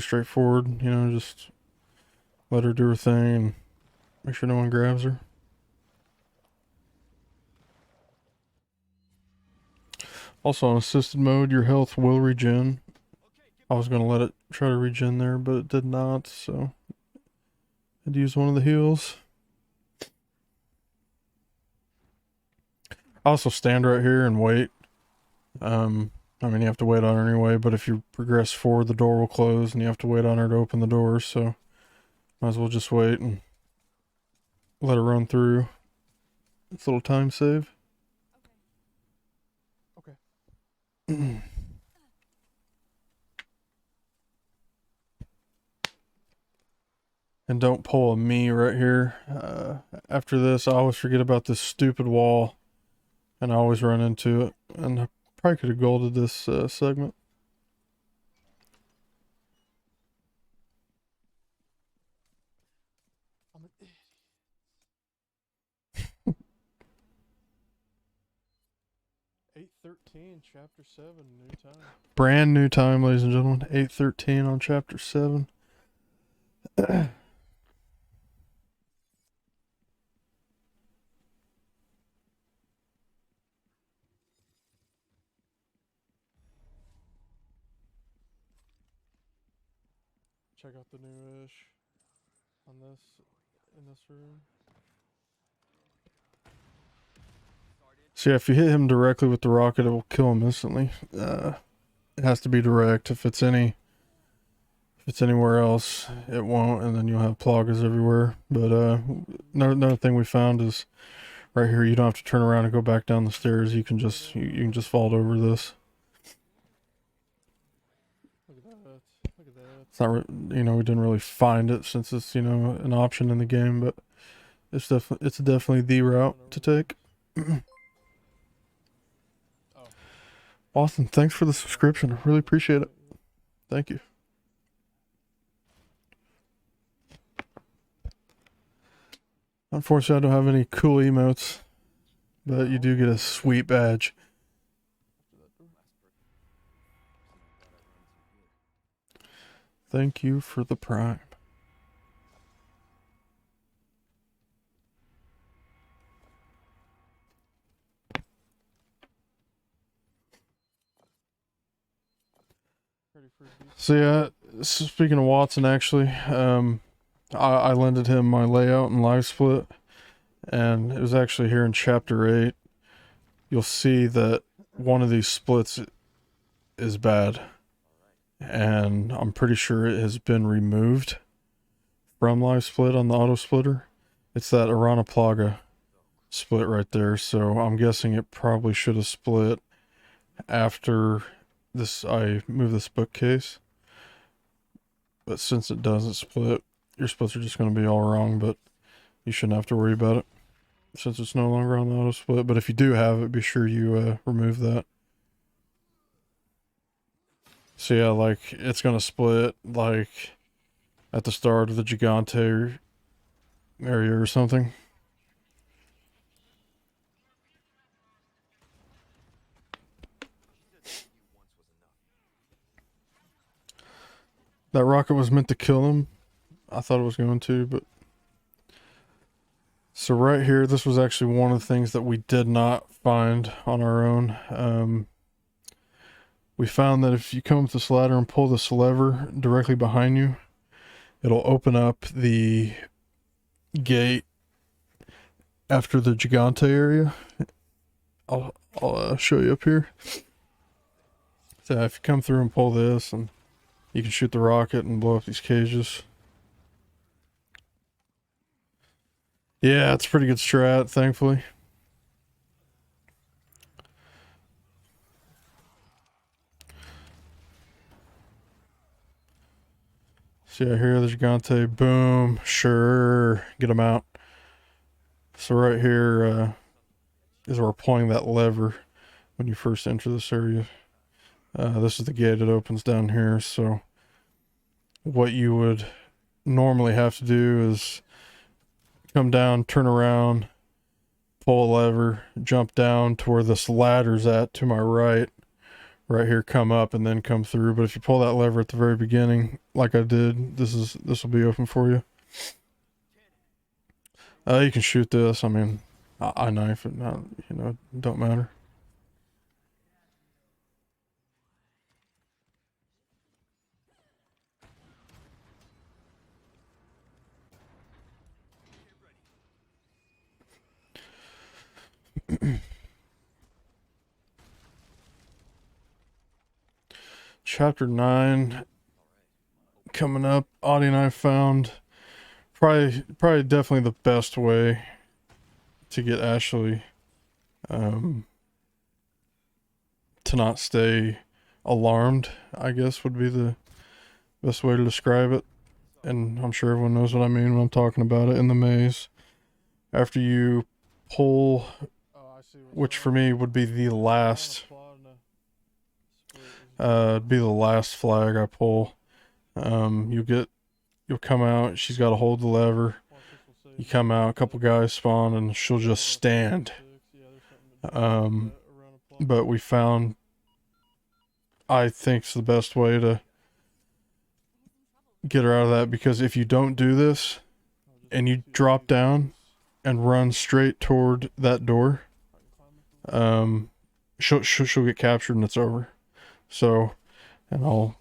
straightforward. Just let her do her thing and make sure no one grabs her. Also, on assisted mode, your health will regen I was gonna let it try to regen there, but it did not, so I'd use one of the heals. I also stand right here and wait. I mean, you have to wait on her anyway, but if you progress forward, the door will close and you have to wait on her to open the door, so might as well just wait and let her run through. It's a little time save. Okay. And don't pull a me right here. After this, I always forget about this stupid wall, and I always run into it. And I probably could have golded this segment. I'm an idiot. 8:13, chapter 7, new time. Brand new time, ladies and gentlemen. 8:13 on chapter 7. Check out the new-ish on this, in this room. So yeah, if you hit him directly with the rocket, it will kill him instantly. It has to be direct. If it's anywhere else, it won't, and then you'll have plagas everywhere. But another thing we found is right here. You don't have to turn around and go back down the stairs. You can just you can just vault over this. Look at that. Look at that. It's not, we didn't really find it since it's an option in the game, but it's definitely the route to take. Austin, thanks for the subscription. I really appreciate it. Thank you. Unfortunately, I don't have any cool emotes, but you do get a sweet badge. Thank you for the prime. So yeah, speaking of Watson, actually, I lended him my layout and live split, and it was actually here in chapter 8. You'll see that one of these splits is bad, and I'm pretty sure it has been removed from live split on the auto splitter. It's that Arana Plaga split right there, so I'm guessing it probably should have split after this. I move this bookcase, but since it doesn't split, your splits are just going to be all wrong, but you shouldn't have to worry about it since it's no longer on the auto split. But if you do have it, be sure you remove that. So yeah, like it's going to split like at the start of the Gigante area or something. That rocket was meant to kill him. I thought it was going to, but... So right here, this was actually one of the things that we did not find on our own. We found that if you come up this ladder and pull this lever directly behind you, it'll open up the gate after the Gigante area. I'll show you up here. So if you come through and pull this, and you can shoot the rocket and blow up these cages. Yeah, it's a pretty good strat, thankfully. So yeah, here the Gigante, boom, sure, get them out. So right here is where we're pulling that lever when you first enter this area. This is the gate that opens down here. So what you would normally have to do is come down, turn around, pull a lever, jump down to where this ladder's at to my right here, come up and then come through. But if you pull that lever at the very beginning, like I did, this will be open for you. You can shoot this. I mean, I knife it, not, don't matter. chapter 9 coming up. Audie and I found probably definitely the best way to get Ashley to not stay alarmed, I guess would be the best way to describe it. And I'm sure everyone knows what I mean when I'm talking about it. In the maze, after you pull, Oh, I see what's which going for on. me would be the last flag I pull, you'll come out, she's got to hold the lever, you come out, a couple guys spawn, and she'll just stand. But we found, I think, it's the best way to get her out of that, because if you don't do this and you drop down and run straight toward that door, she'll get captured and it's over. So, and I'll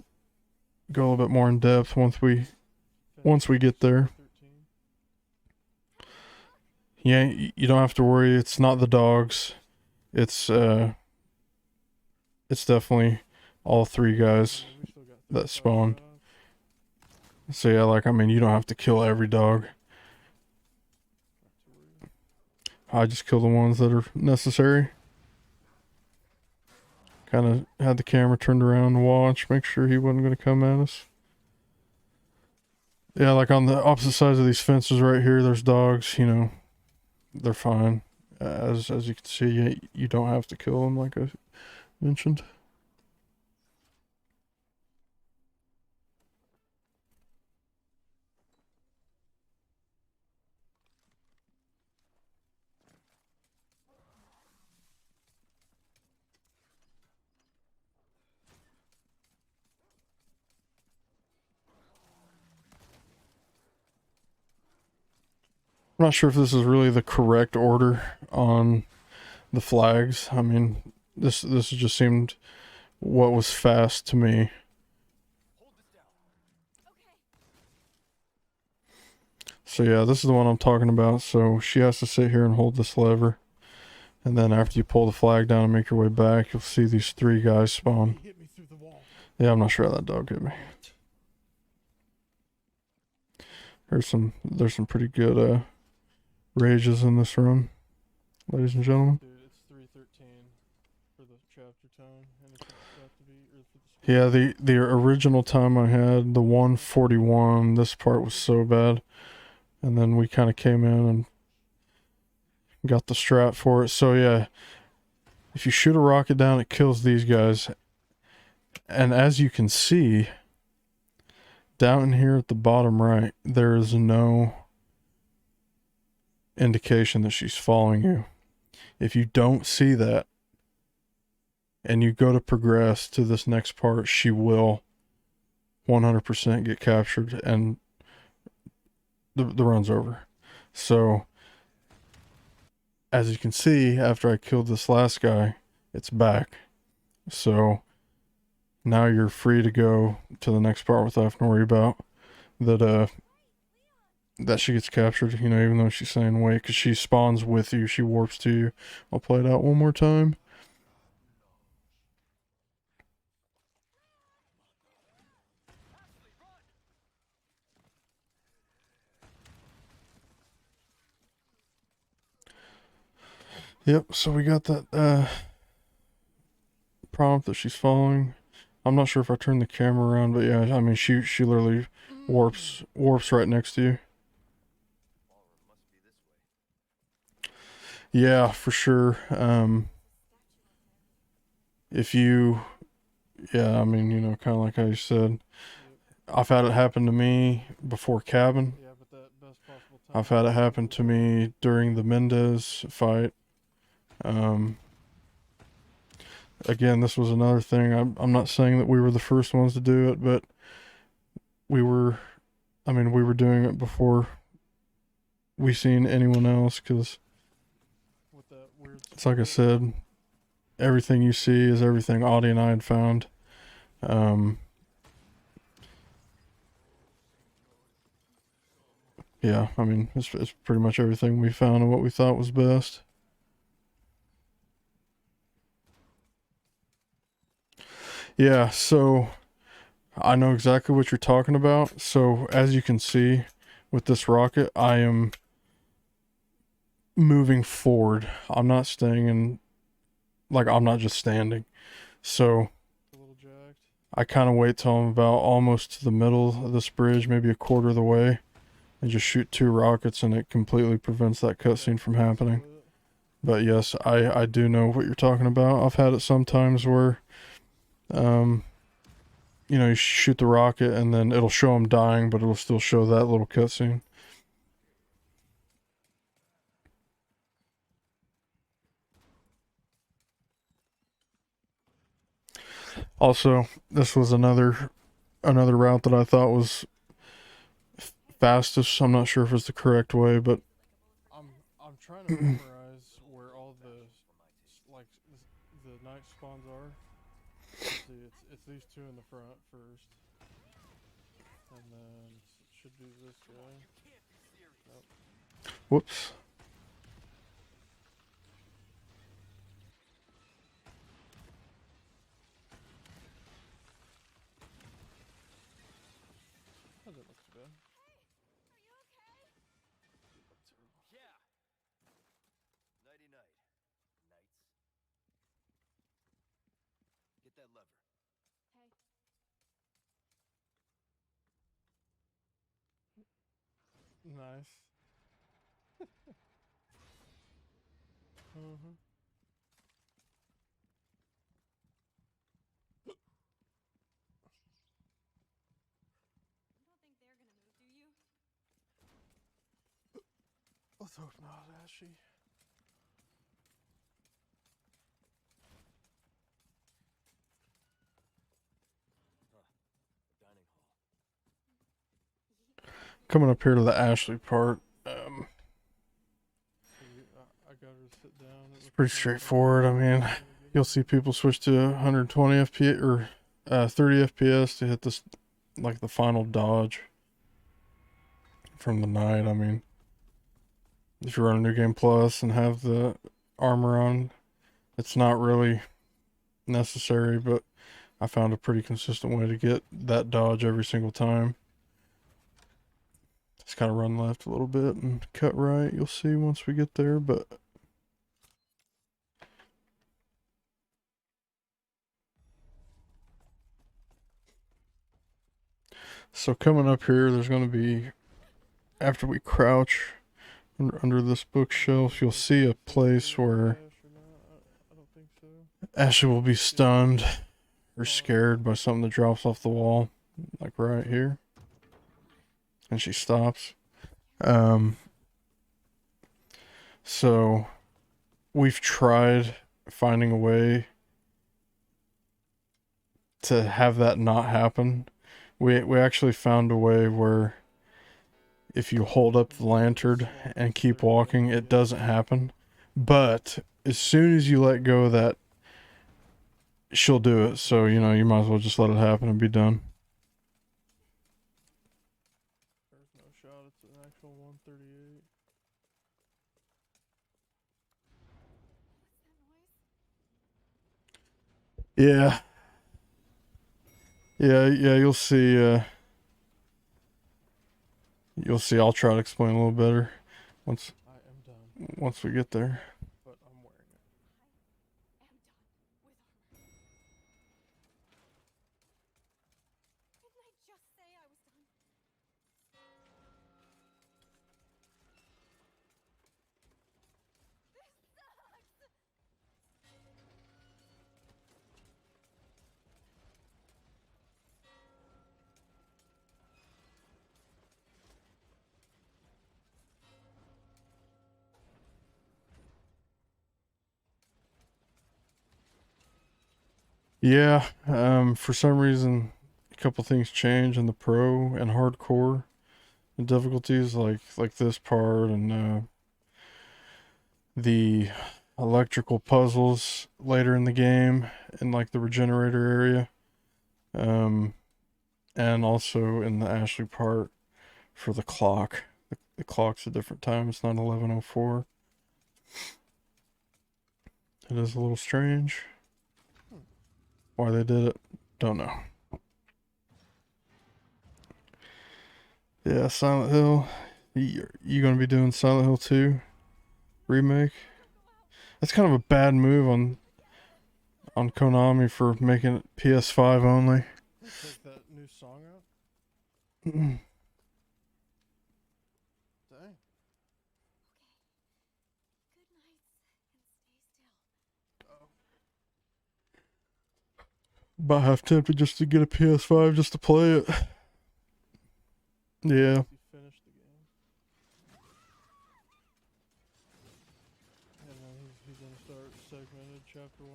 go a little bit more in depth once we get there. Yeah, you don't have to worry. It's not the dogs. It's definitely all 3 guys that spawn. So yeah, like, I mean, you don't have to kill every dog. I just kill the ones that are necessary. Kind of had the camera turned around and watch, make sure he wasn't going to come at us. Yeah, like on the opposite sides of these fences right here, there's dogs, you know, they're fine. As you can see, you don't have to kill them, like I mentioned. I'm not sure if this is really the correct order on the flags. I mean, this just seemed what was fast to me. So yeah, this is the one I'm talking about. So she has to sit here and hold this lever. And then after you pull the flag down and make your way back, you'll see these 3 guys spawn. Yeah, I'm not sure how that dog hit me. There's some pretty good rages in this run, ladies and gentlemen. Dude, it's 3:13 for the chapter time, and it's about to be, or for the speed. Yeah, the original time I had, the 141, this part was so bad. And then we kind of came in and got the strat for it. So yeah, if you shoot a rocket down, it kills these guys. And as you can see, down here at the bottom right, there is no indication that she's following you. If you don't see that and you go to progress to this next part, she will 100% get captured and the run's over. So as you can see, after I killed this last guy, it's back. So now you're free to go to the next part without having to worry about that she gets captured, you know, even though she's saying wait, because she spawns with you, she warps to you. I'll play it out one more time. Yep, so we got that prompt that she's following. I'm not sure if I turned the camera around, but yeah, I mean, she literally warps right next to you. Yeah, for sure. If you, yeah, I mean, you know, kind of like how you said, I've had it happen to me before cabin. Yeah, but that best possible time. I've had it happen to me during the Mendez fight. Again, this was another thing. I'm not saying that we were the first ones to do it, but we were doing it before we seen anyone else, because With that weird it's like I said, everything you see is everything Audie and I had found. Yeah, I mean, it's pretty much everything we found and what we thought was best. Yeah, so I know exactly what you're talking about. So as you can see with this rocket, I am moving forward. I'm not staying in, like, I'm not just standing. So A little jacked. I kind of wait till I'm about almost to the middle of this bridge, maybe a quarter of the way, and just shoot 2 rockets, and it completely prevents that cutscene from happening. Split. But yes, I do know what you're talking about. I've had it sometimes where, you know, you shoot the rocket and then it'll show him dying, but it'll still show that little cutscene. Also, this was another route that I thought was fastest. I'm not sure if it's the correct way, but I'm trying to memorize where all the like the night spawns are. Let's see, it's these 2 in the front first, and then it should be this guy. Nope. whoops. That doesn't look too bad. Yeah. Nighty night. Knights. Get that lever. Nice. Mm-hmm. Let's hope not, Ashy. Dining hall. Coming up here to the Ashley part, So I got her to sit down. it's pretty straightforward. I mean, you'll see people switch to 120 FPS or 30 FPS to hit this, like, the final dodge from the night. I mean, if you run a New Game Plus and have the armor on, it's not really necessary, but I found a pretty consistent way to get that dodge every single time. Just kind of run left a little bit and cut right. You'll see once we get there, but so coming up here, there's going to be, after we crouch under this bookshelf, you'll see a place where I don't think so. Ashley will be stunned or scared by something that drops off the wall, like right here, and she stops. So we've tried finding a way to have that not happen. We actually found a way where if you hold up the lantern and keep walking, it doesn't happen. But as soon as you let go of that, she'll do it. So, you know, you might as well just let it happen and be done. There's no shot. It's an actual 138. Yeah. Yeah, you'll see. You'll see. I'll try to explain a little better once I am done, we get there. but I'm wearing it. Yeah. For some reason, a couple things change in the pro and hardcore and difficulties, like this part and the electrical puzzles later in the game in like the regenerator area. And also in the Ashley part for the clock. The clock's a different time. It's not 11:04. It is a little strange. Why they did it, don't know. Yeah, Silent Hill. You gonna be doing Silent Hill 2 remake? That's kind of a bad move on Konami for making it PS5 only. They take that new song out? Mm. Dang. About half tempted just to get a PS5 just to play it. Yeah. He finished the game. And then he's gonna start segmented chapter 1.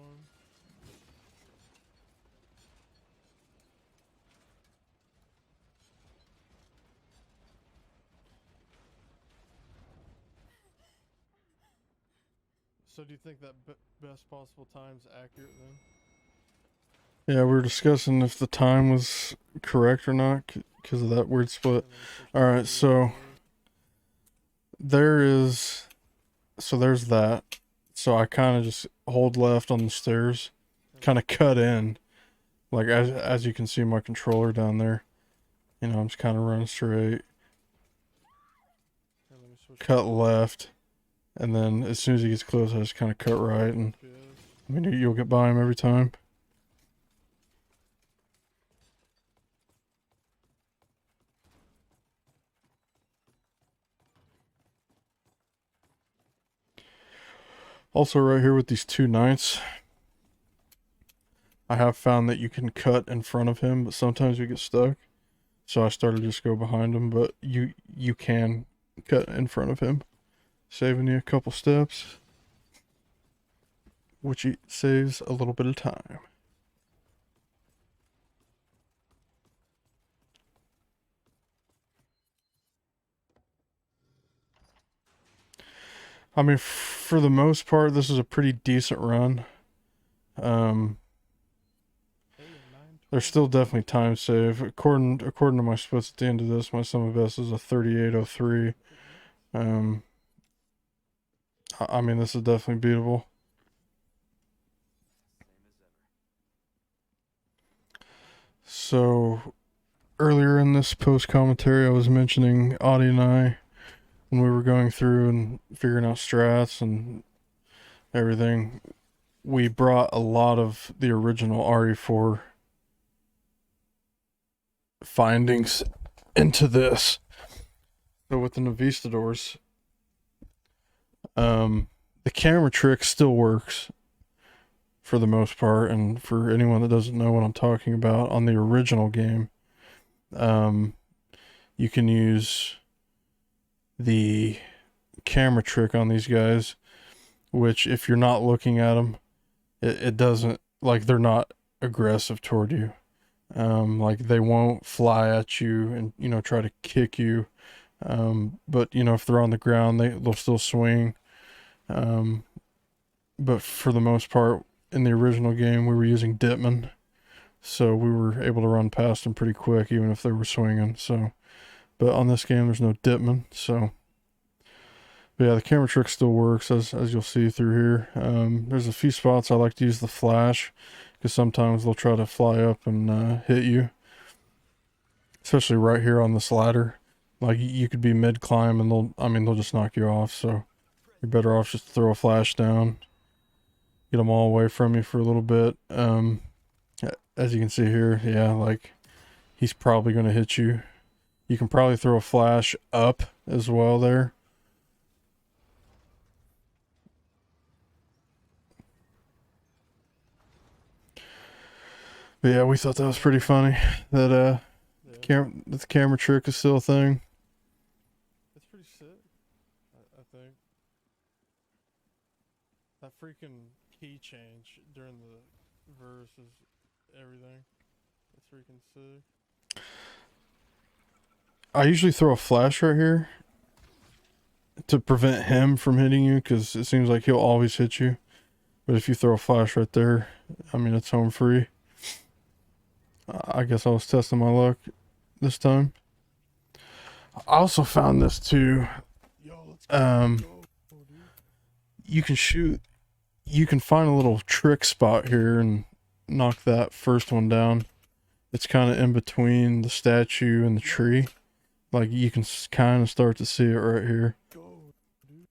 So do you think that best possible time's accurate then? Yeah, we were discussing if the time was correct or not because of that weird split. And then he switched All to right, the so other. there's that. So I kind of just hold left on the stairs, kind of cut in, like as you can see my controller down there. You know, I'm just kind of running straight, And then he switched cut to left, and then as soon as he gets close, I just kind of cut right, and FPS. I mean you'll get by him every time. Also, right here with these two knights, I have found that you can cut in front of him, but sometimes you get stuck. So I started to just go behind him, but you can cut in front of him, saving you a couple steps, which saves a little bit of time. I mean, for the most part, this is a pretty decent run. Hey, and There's still definitely time save. According to my splits at the end of this, my sum of best is a 3803. I mean, this is definitely beatable. So earlier in this post commentary, I was mentioning Audie and I when we were going through and figuring out strats and everything. We brought a lot of the original RE4 findings into this. So with the Novistadors, the camera trick still works for the most part, and for anyone that doesn't know what I'm talking about, on the original game, you can use the camera trick on these guys, which if you're not looking at them, it doesn't, like, they're not aggressive toward you. Like, they won't fly at you and, you know, try to kick you. But, you know, if they're on the ground, they'll still swing. But for the most part, in the original game, we were using Ditman. So we were able to run past them pretty quick, even if they were swinging. So, but on this game, there's no Ditman. So, but yeah, the camera trick still works, as you'll see through here. There's a few spots I like to use the flash, because sometimes they'll try to fly up and hit you. Especially right here on this ladder. Like, you could be mid-climb and they'll just knock you off. So you're better off just to throw a flash down. Get them all away from you for a little bit. As you can see here, yeah, like, he's probably going to hit you. You can probably throw a flash up as well there. But yeah, we thought that was pretty funny. That Yeah. the camera trick is still a thing. It's pretty sick, I think. That freaking key change during the verse is everything. It's freaking sick. I usually throw a flash right here to prevent him from hitting you, because it seems like he'll always hit you. But if you throw a flash right there, I mean, it's home free. I guess I was testing my luck this time. I also found this too. Yo, let's Um, go, dude. you can find a little trick spot here and knock that first one down. It's kind of in between the statue and the tree. Like you can kind of start to see it right here. Go, dude.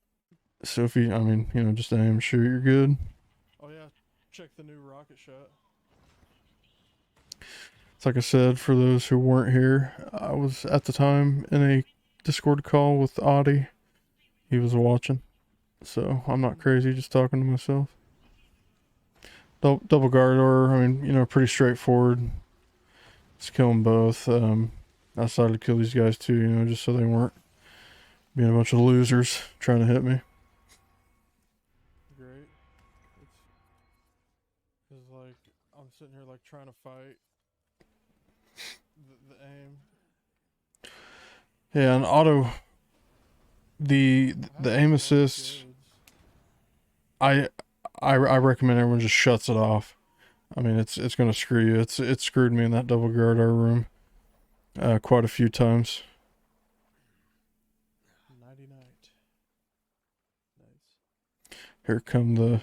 So if you, I mean, you know, just aim, shoot, you're good. Oh yeah, check the new rocket shot. It's like I said, for those who weren't here, I was at the time in a Discord call with Audie. He was watching. So I'm not crazy, just talking to myself. Double guard or, I mean, you know, pretty straightforward. Just kill them both. I decided to kill these guys too, you know, just so they weren't being a bunch of losers trying to hit me. Great. It's like I'm sitting here like trying to fight the aim. Yeah, and auto, the aim assist, I recommend everyone just shuts it off. I mean, it's gonna screw you. It screwed me in that double guard R room quite a few times. Nighty night. Nice. Here come There we go.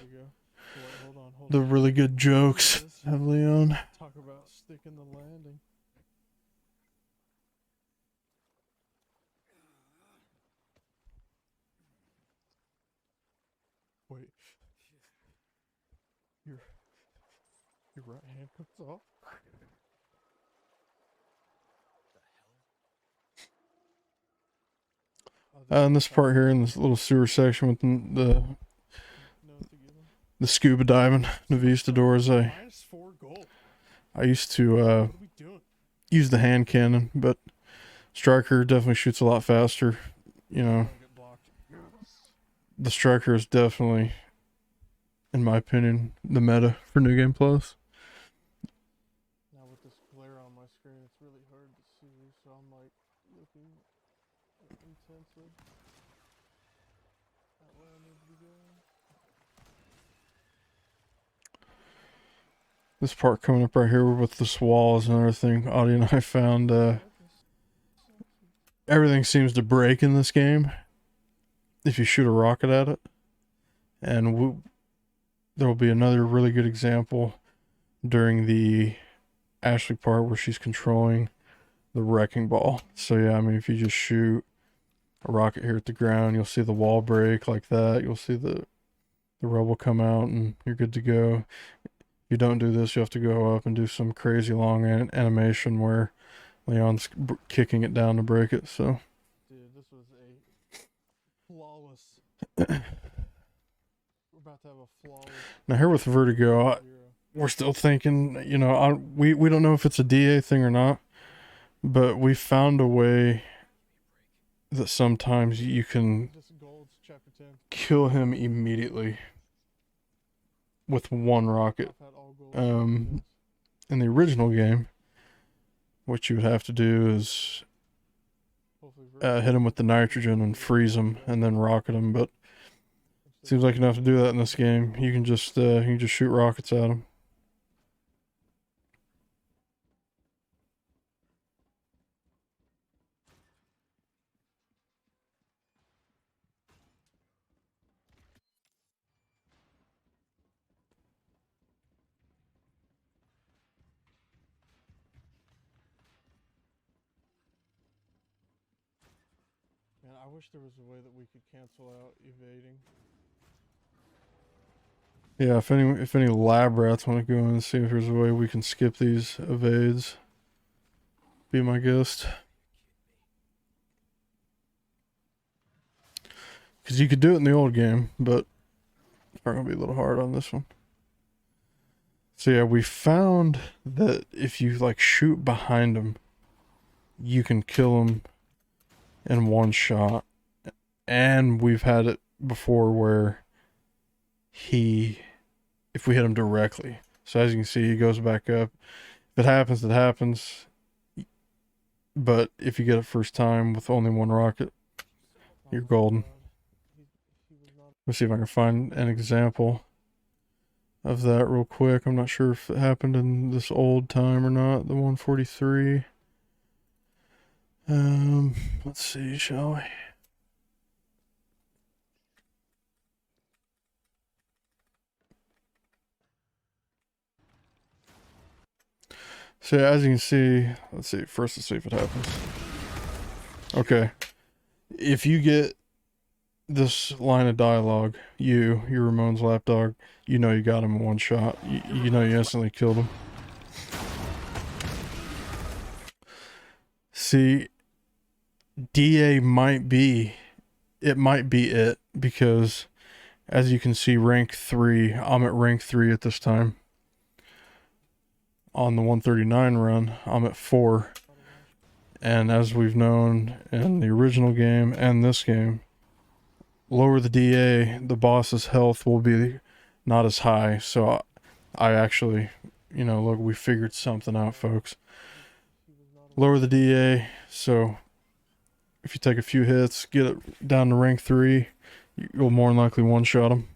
Wait, hold the on. really good jokes of Leon. Talk about sticking the landing. Wait. Your right hand comes off? And this part here in this little sewer section with the scuba diving, Novi doors. I used to use the hand cannon, but striker definitely shoots a lot faster. You know, the striker is definitely, in my opinion, the meta for New Game Plus. Now with this glare on my screen, it's really hard to see, so I'm like looking intensely at where I need to be going. This part coming up right here with this wall is another thing Audie and I found. Everything seems to break in this game if you shoot a rocket at it. And there will be another really good example during the Ashley part where she's controlling the wrecking ball. So yeah, I mean, if you just shoot a rocket here at the ground, you'll see the wall break like that. You'll see the rubble come out and you're good to go. If you don't do this, you have to go up and do some crazy long animation where Leon's kicking it down to break it. So Dude, this was a flawless. We're about to have a flawless. Now here with Vertigo, we're still thinking, you know, we don't know if it's a DA thing or not, but we found a way that sometimes you can kill him immediately with one rocket. In the original game, what you would have to do is hit him with the nitrogen and freeze him and then rocket him, but seems like you don't have to do that in this game. You can just shoot rockets at him. Man, I wish there was a way that we could cancel out evading. Yeah, if any lab rats want to go in and see if there's a way we can skip these evades, be my guest. Because you could do it in the old game, but it's probably going to be a little hard on this one. So yeah, we found that if you like shoot behind him, you can kill him in one shot. And we've had it before where if we hit him directly. So as you can see, he goes back up. If it happens, it happens. But if you get it first time with only one rocket, you're golden. Let's see if I can find an example of that real quick. I'm not sure if it happened in this old time or not, the 143. Let's see, shall we? So as you can see, let's see if it happens. Okay. If you get this line of dialogue, you're Ramon's lapdog, you know you got him in one shot. You know you instantly killed him. See, DA might be it because as you can see, rank 3, I'm at rank 3 at this time. On the 139 run, I'm at 4. And as we've known in the original game and this game, lower the DA, the boss's health will be not as high. So I actually, look, we figured something out, folks. Lower the DA, so if you take a few hits, get it down to rank 3, you'll more than likely one-shot him.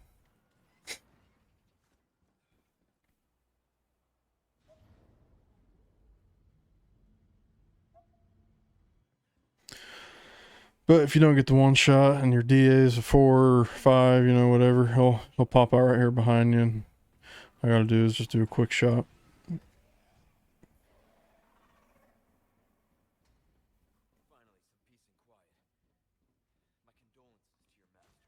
But if you don't get the one shot and your DA is a 4 or 5, whatever, he'll pop out right here behind you, and all I gotta do is just do a quick shot. Finally, some peace and quiet. My condolences to your master.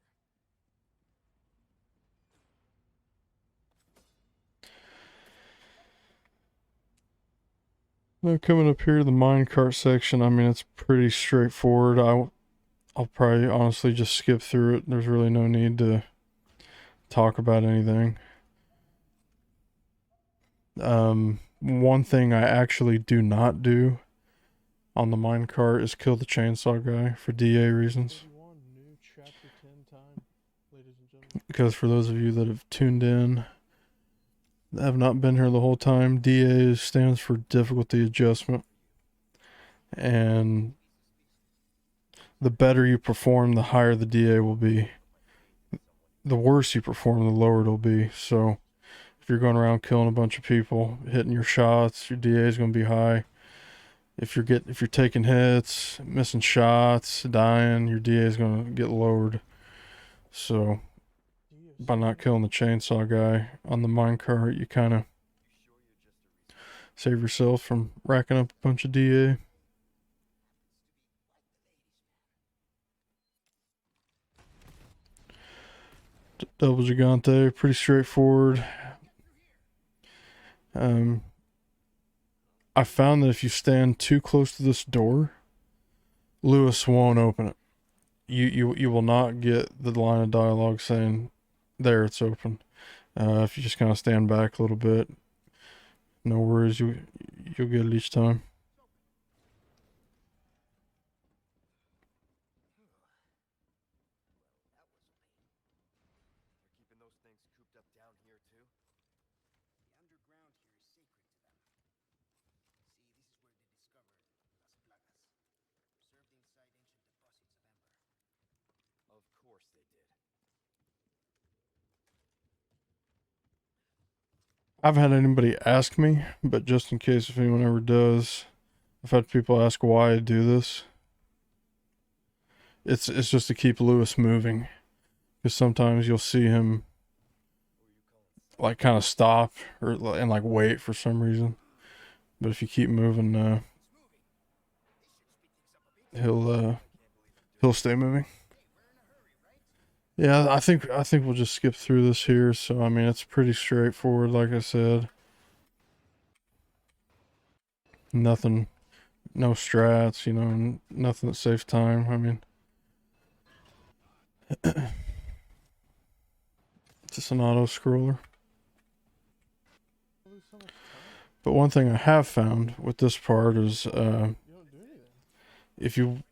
Now coming up here to the minecart section, I mean, it's pretty straightforward. I'll probably honestly just skip through it. There's really no need to talk about anything. One thing I actually do not do on the minecart is kill the chainsaw guy for DA reasons. New chapter 10 time, ladies and gentlemen. Because for those of you that have tuned in, that have not been here the whole time, DA stands for difficulty adjustment. And the better you perform, the higher the DA will be. The worse you perform, the lower it'll be. So if you're going around killing a bunch of people, hitting your shots, your DA is going to be high. If you're taking hits, missing shots, dying, your DA is going to get lowered. So by not killing the chainsaw guy on the minecart, you kind of save yourself from racking up a bunch of DA. Double Gigante, pretty straightforward. I found that if you stand too close to this door, Lewis won't open it. You will not get the line of dialogue saying, there, it's open. If you just kind of stand back a little bit, no worries, you'll get it each time. They're keeping those things cooped up down here, too? The underground here is sacred to them. See, this is where they discovered Las Plagas, preserved inside ancient deposits of amber. Of course they did. I've had anybody ask me, but just in case if anyone ever does, I've had people ask why I do this. It's just to keep Lewis moving, because sometimes you'll see him like kind of stop and like wait for some reason. But if you keep moving, he'll stay moving. Yeah, I think we'll just skip through this here. So I mean, it's pretty straightforward, like I said. Nothing, no strats, nothing that saves time. I mean, just an auto scroller. But one thing I have found with this part is You don't do anything.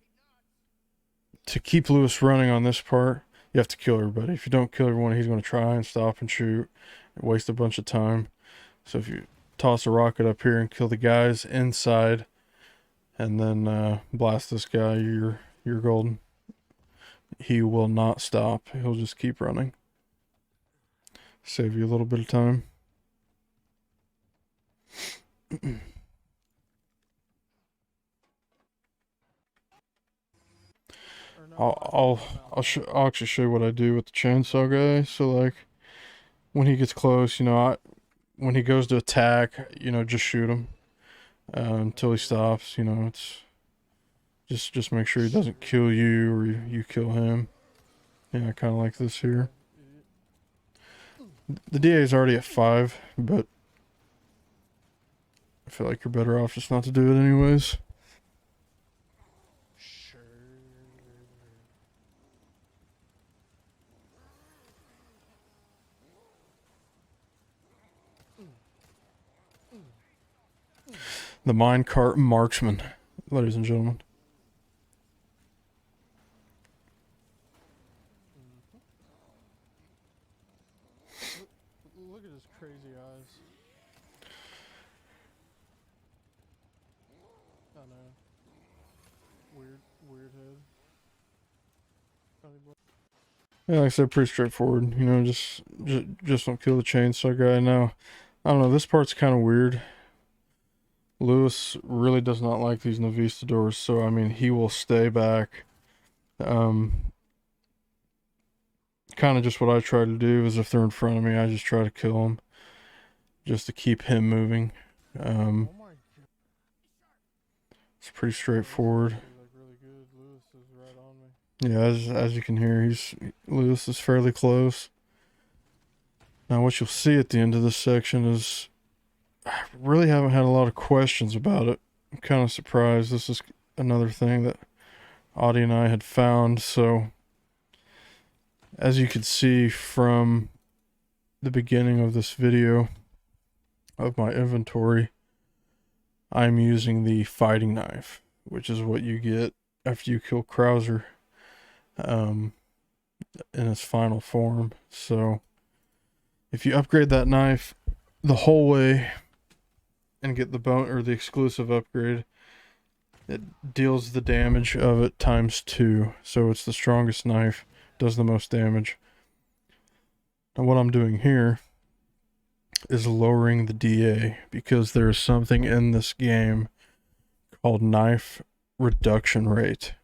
to keep Lewis running on this part, you have to kill everybody. If you don't kill everyone, he's going to try and stop and shoot and waste a bunch of time. So if you toss a rocket up here and kill the guys inside and then blast this guy, you're golden. He will not stop. He'll just keep running. Save you a little bit of time. I'll actually show you what I do with the chainsaw guy. So like when he gets close, when he goes to attack, just shoot him until he stops. It's Just make sure he doesn't kill you or you kill him. Yeah, I kind of like this here. Idiot. The DA is already at 5, but I feel like you're better off just not to do it anyways. Sure. The minecart marksman, ladies and gentlemen. Look at his crazy eyes. I know. Weird head. Funny boy. Yeah, like I said, pretty straightforward. You know, just don't kill the chainsaw guy. Now, I don't know. This part's kind of weird. Lewis really does not like these Novista doors, so I mean, he will stay back. Kind of just what I try to do is if they're in front of me, I just try to kill them, just to keep him moving. Oh my god. It's pretty straightforward. Like really good. Lewis is right on me. Yeah, as you can hear, Lewis is fairly close. Now, what you'll see at the end of this section is I really haven't had a lot of questions about it. I'm kind of surprised. This is another thing that Audie and I had found. So, as you can see from the beginning of this video of my inventory, I'm using the fighting knife, which is what you get after you kill Krauser in its final form. So, if you upgrade that knife the whole way and get the bone or the exclusive upgrade, it deals the damage of it times 2. So it's the strongest knife, does the most damage. And what I'm doing here is lowering the DA because there is something in this game called knife reduction rate.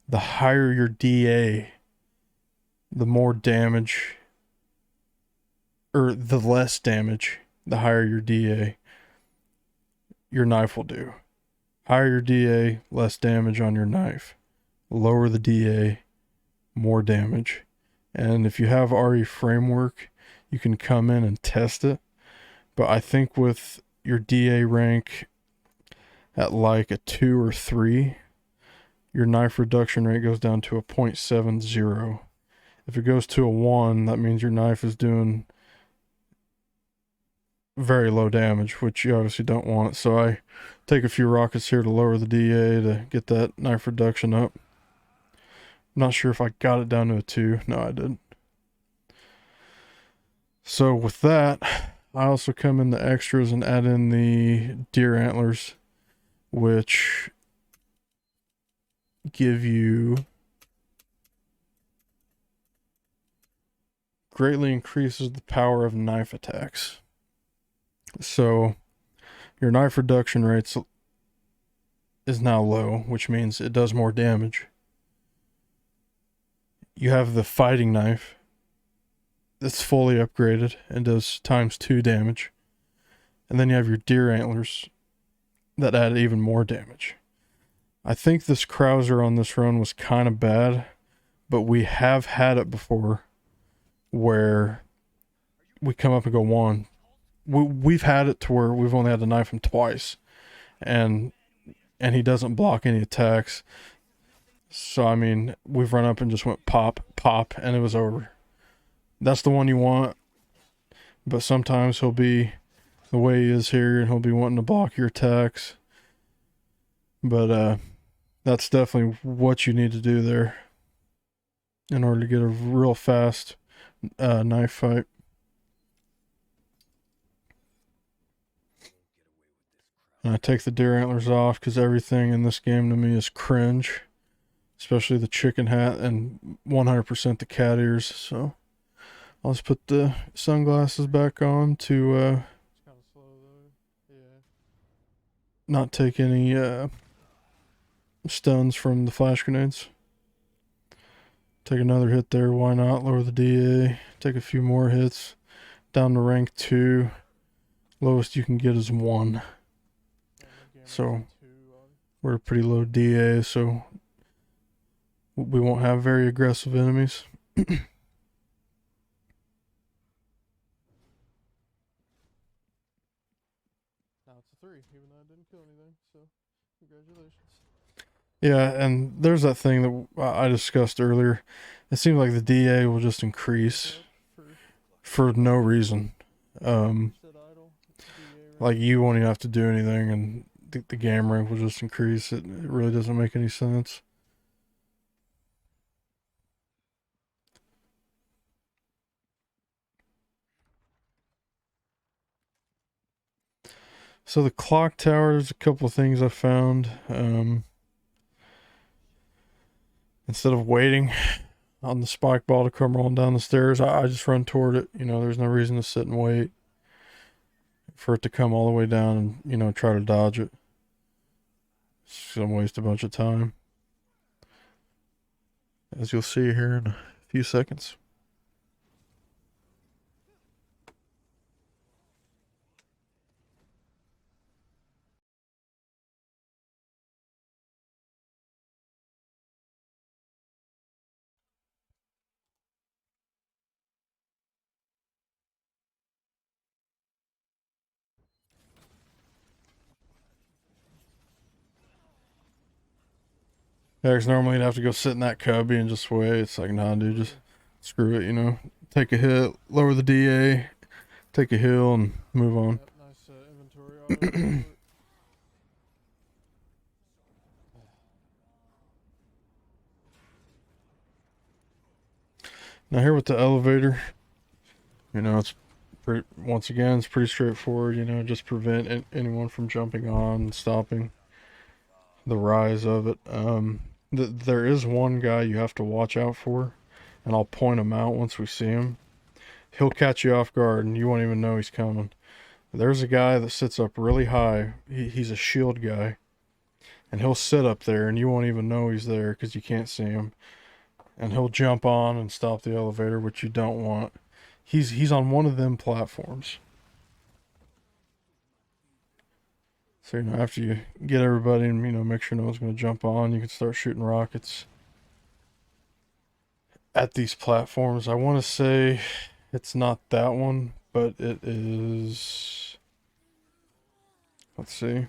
The higher your DA, the more damage, or the less damage, the higher your DA, your knife will do. Higher your DA, less damage on your knife. Lower the DA, more damage. And if you have RE framework, you can come in and test it. But I think with your DA rank at like a 2 or 3, your knife reduction rate goes down to a 0.70. If it goes to a 1, that means your knife is doing very low damage, which you obviously don't want. So I take a few rockets here to lower the DA to get that knife reduction up. I'm not sure if I got it down to a 2. No, I didn't. So with that, I also come in the extras and add in the deer antlers, which give you greatly increases the power of knife attacks. So your knife reduction rate is now low, which means it does more damage. You have the fighting knife that's fully upgraded and does times 2 damage. And then you have your deer antlers that add even more damage. I think this Krauser on this run was kind of bad, but we have had it before where we come up and go 1. We've had it to where we've only had to knife him twice, and he doesn't block any attacks. So I mean, we've run up and just went pop, pop, and it was over. That's the one you want, but sometimes he'll be the way he is here, and he'll be wanting to block your attacks. But that's definitely what you need to do there in order to get a real fast knife fight. And I take the deer antlers off because everything in this game to me is cringe, especially the chicken hat and 100% the cat ears. So I'll just put the sunglasses back on to It's kind of slow though. Yeah. not take any stuns from the flash grenades. Take another hit there, why not? Lower the DA, take a few more hits, down to rank 2. Lowest you can get is 1. Yeah, So We're a pretty low DA, so we won't have very aggressive enemies. Now it's a 3, even though I didn't kill anything. So, congratulations. Yeah, and there's that thing that I discussed earlier. It seems like the DA will just increase Up for no reason. set idle. DA Like you won't even have to do anything, and the game rank will just increase. It really doesn't make any sense. So the clock tower, there's a couple of things I found. Instead of waiting on the spike ball to come rolling down the stairs, I just run toward it. You know, there's no reason to sit and wait for it to come all the way down and, you know, try to dodge it. It's gonna waste a bunch of time, as you'll see here in a few seconds. Yeah, 'cause normally you'd have to go sit in that cubby and just wait. It's like, nah, dude, just screw it, you know. Take a hit, lower the DA, take a heal, and move on. Yep, nice inventory auto report. Now here with the elevator, you know, it's once again, it's pretty straightforward. You know, just prevent anyone from jumping on and stopping the rise of it. There is one guy you have to watch out for, and I'll point him out once we see him. He'll catch you off guard, and you won't even know he's coming. There's a guy that sits up really high. He's a shield guy, and he'll sit up there, and you won't even know he's there because you can't see him. And he'll jump on and stop the elevator, which you don't want. He's on one of them platforms. So, you know, after you get everybody and, you know, make sure no one's going to jump on, you can start shooting rockets at these platforms. I want to say it's not that one, but it is. Let's see.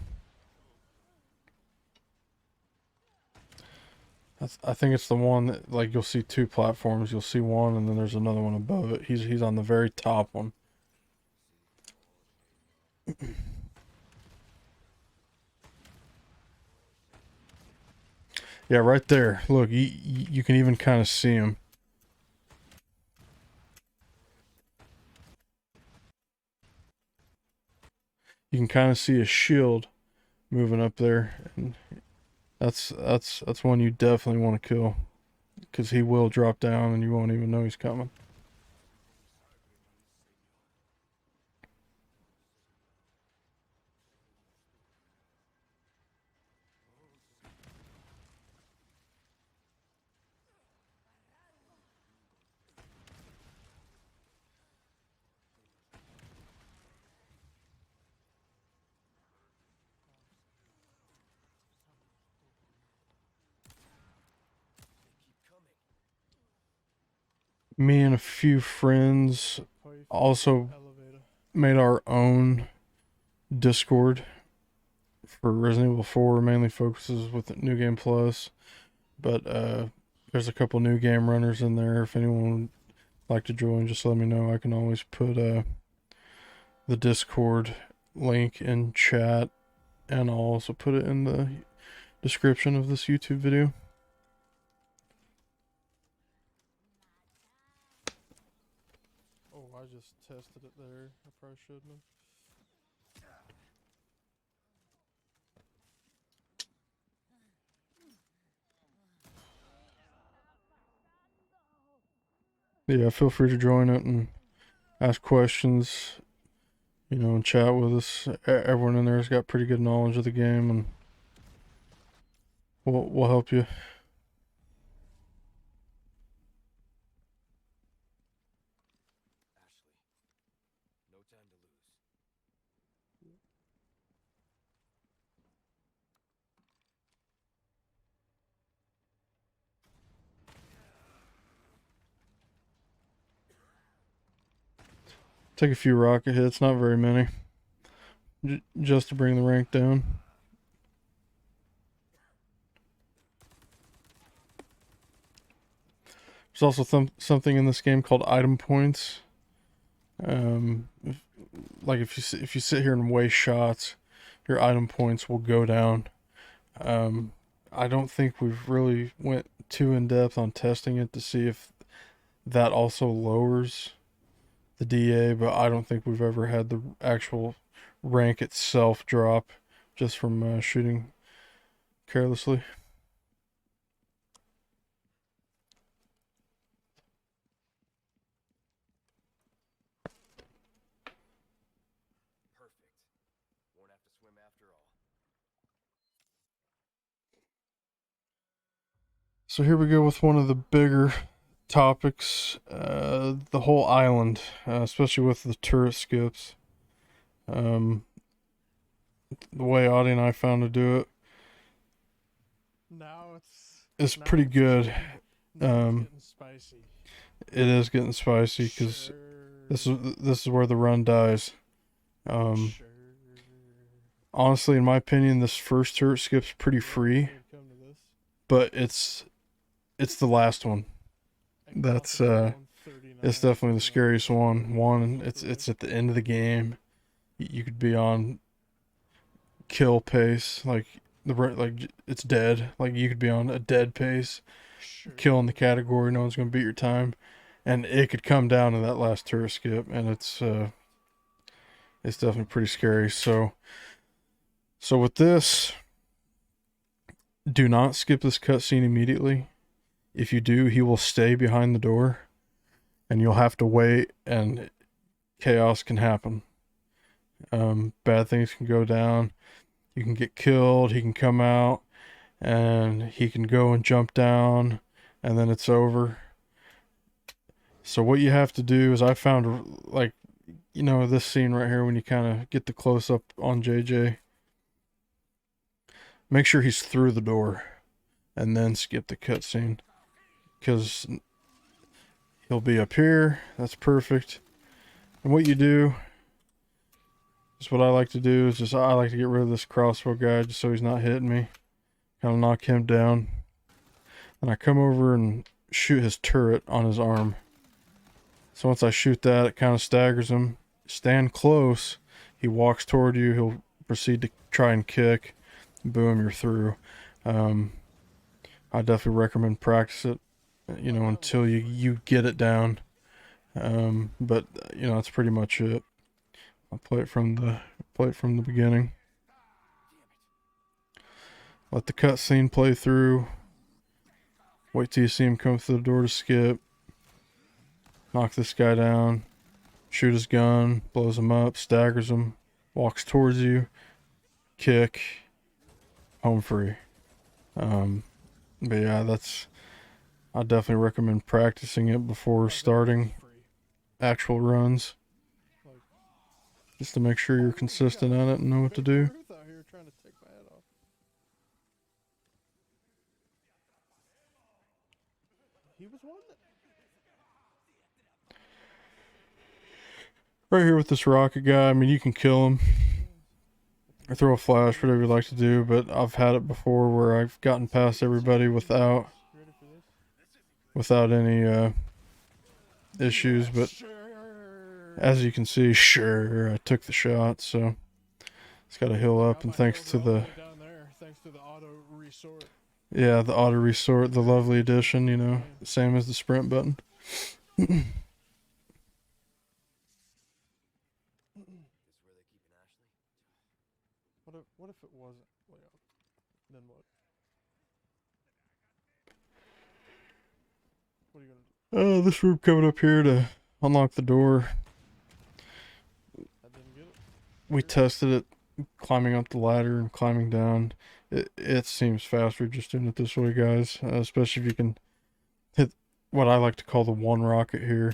I think it's the one that, like, you'll see two platforms. You'll see one, and then there's another one above it. He's on the very top one. Yeah, right there. Look, you can even kind of see him. You can kind of see a shield moving up there, and that's one you definitely want to kill, because he will drop down and you won't even know he's coming. Me and a few friends also Elevator. made our own Discord for Resident Evil 4. Mainly focuses with New Game Plus, but there's a couple new game runners in there. If anyone would like to join, just let me know. I can always put the Discord link in chat, and I'll also put it in the description of this YouTube video. Oh, I just tested it there. I probably shouldn't have. Yeah, feel free to join it and ask questions, you know, and chat with us. Everyone in there has got pretty good knowledge of the game, and we'll help you. Ashley, no time to lose. Take a few rocket hits, not very many, just to bring the rank down. There's also something in this game called item points. Like if you sit here and weigh shots, your item points will go down. I don't think we've really went too in depth on testing it to see if that also lowers the DA, but I don't think we've ever had the actual rank itself drop just from shooting carelessly. Perfect. Won't have to swim after all. So here we go with one of the bigger topics, the whole island, especially with the turret skips. The way Audie and I found to do it Now is now pretty it's good. getting- now Um, it's getting spicy. It is getting spicy because Sure. this is where the run dies. Sure. Honestly, in my opinion, this first turret skip's pretty Yeah, free, we've come to this. but it's the last one. And That's, Catapult 139 It's definitely the for scariest one. One, for it's at the end of the game. You could be on kill pace, like it's dead. Like you could be on a dead pace, Sure. killing the category. No one's gonna beat your time, and it could come down to that last turret skip, and it's definitely pretty scary. So with this, do not skip this cutscene immediately. If you do, he will stay behind the door, and you'll have to wait, and chaos can happen. Bad things can go down. You can get killed. He can come out, and he can go and jump down, and then it's over. So what you have to do is, I found, like, this scene right here when you kind of get the close up on JJ. Make sure he's through the door, and then skip the cutscene, because he'll be up here. That's perfect. And what you do is, what I like to do is I like to get rid of this crossbow guy just so he's not hitting me. Kind of knock him down. And I come over and shoot his turret on his arm. So once I shoot that, it kind of staggers him. Stand close. He walks toward you. He'll proceed to try and kick. Boom, you're through. I definitely recommend practice it, until you get it down. But that's pretty much it. I'll play it from the beginning. Let the cutscene play through. Wait till you see him come through the door to skip. Knock this guy down. Shoot his gun. Blows him up. Staggers him. Walks towards you. Kick. Home free. But yeah, I definitely recommend practicing it before starting Free. actual runs, just to make sure you're consistent at it and know what to do. Ruth out here trying to take my head off. He was one that Right here with this rocket guy, I mean, you can kill him or throw a flash, whatever you like to do, but I've had it before where I've gotten past everybody without You ready for this? any issues. But Sure. as you can see, sure, I took the shot, so it's got to heal up. Got And my thanks to Cobra all the way down there, thanks to the auto resort. the auto resort, the lovely addition, same as the sprint button. This is where they keep an Ashley? What if it wasn't Leo? Then what? What are you gonna do? This room coming up here to unlock the door. I didn't get it. We tested it, climbing up the ladder and climbing down. It seems faster just doing it this way, guys. Especially if you can hit what I like to call the one rocket here.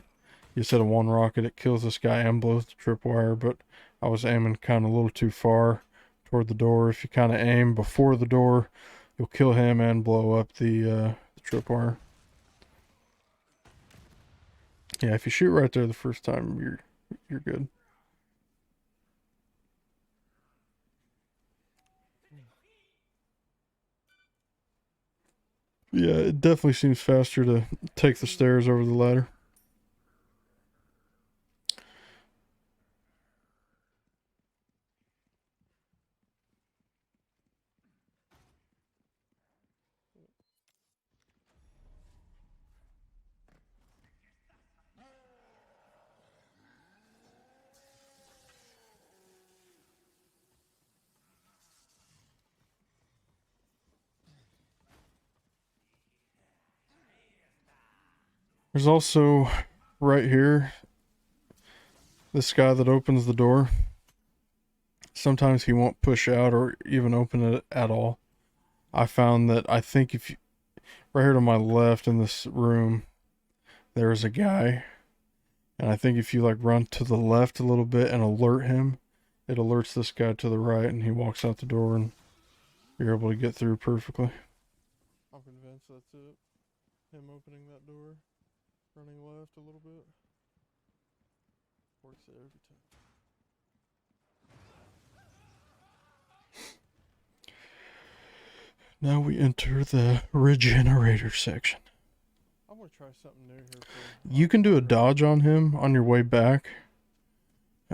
You set a one rocket, it kills this guy and blows the tripwire, but I was aiming kind of a little too far toward the door. If you kind of aim before the door, you'll kill him and blow up the tripwire. Yeah, if you shoot right there the first time, you're good. Yeah, it definitely seems faster to take the stairs over the ladder. There's also right here this guy that opens the door. Sometimes he won't push out or even open it at all. I found that I think if you, right here to my left in this room, there is a guy. And I think if you like run to the left a little bit and alert him, it alerts this guy to the right and he walks out the door and you're able to get through perfectly. I'm convinced that's it. Him opening that door, running left a little bit. Works there every time. Now we enter the regenerator section. I'm gonna try something new here. You can do a dodge on him on your way back.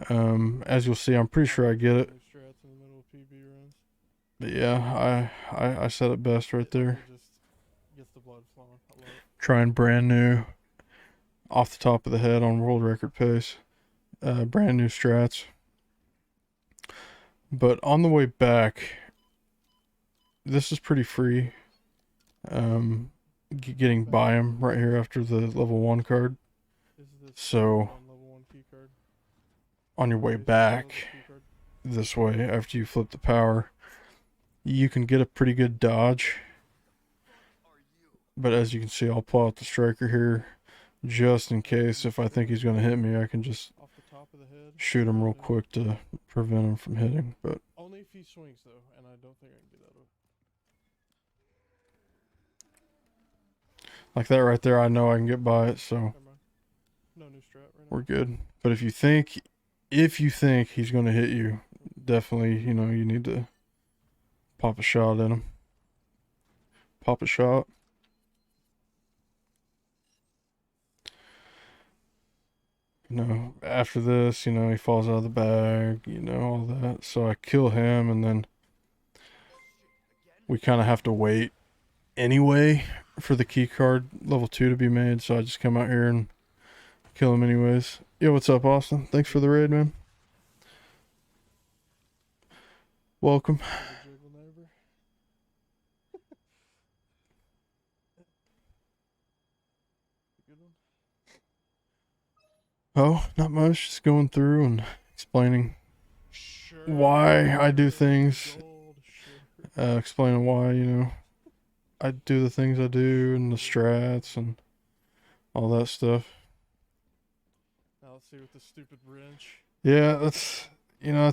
As you'll see, I'm pretty sure I get it. New strats in the middle of PB runs. But yeah, I said it best right there. It just gets the blood flowing. I love it. Trying brand new, off the top of the head on world record pace. Brand new strats. But on the way back, this is pretty free. Getting by him right here after the level 1 card. Is this So on level 1 key card? on your way Is this back level key card? this way, after you flip the power, you can get a pretty good dodge. But as you can see, I'll pull out the striker here just in case. If I think he's going to hit me, I can just Off the top of the head. shoot him real quick to prevent him from hitting. But Only if he swings though, and I don't think I can do that. like that right there, I know I can get by it, so Never mind. No new strat right now. we're good. But if you think he's going to hit you, definitely, you need to pop a shot at him. Pop a shot. After this, he falls out of the bag, all that. So I kill him, and then we kind of have to wait anyway for the key card level 2 to be made. So I just come out here and kill him anyways. Yo, what's up, Austin? Thanks for the raid, man. Welcome. The jiggle neighbor. Good one. Oh, not much. Just going through and explaining Sure. why I do things. Gold, sure. Explaining why, I do the things I do and the strats and all that stuff. Now let's see with the stupid wrench. Yeah, that's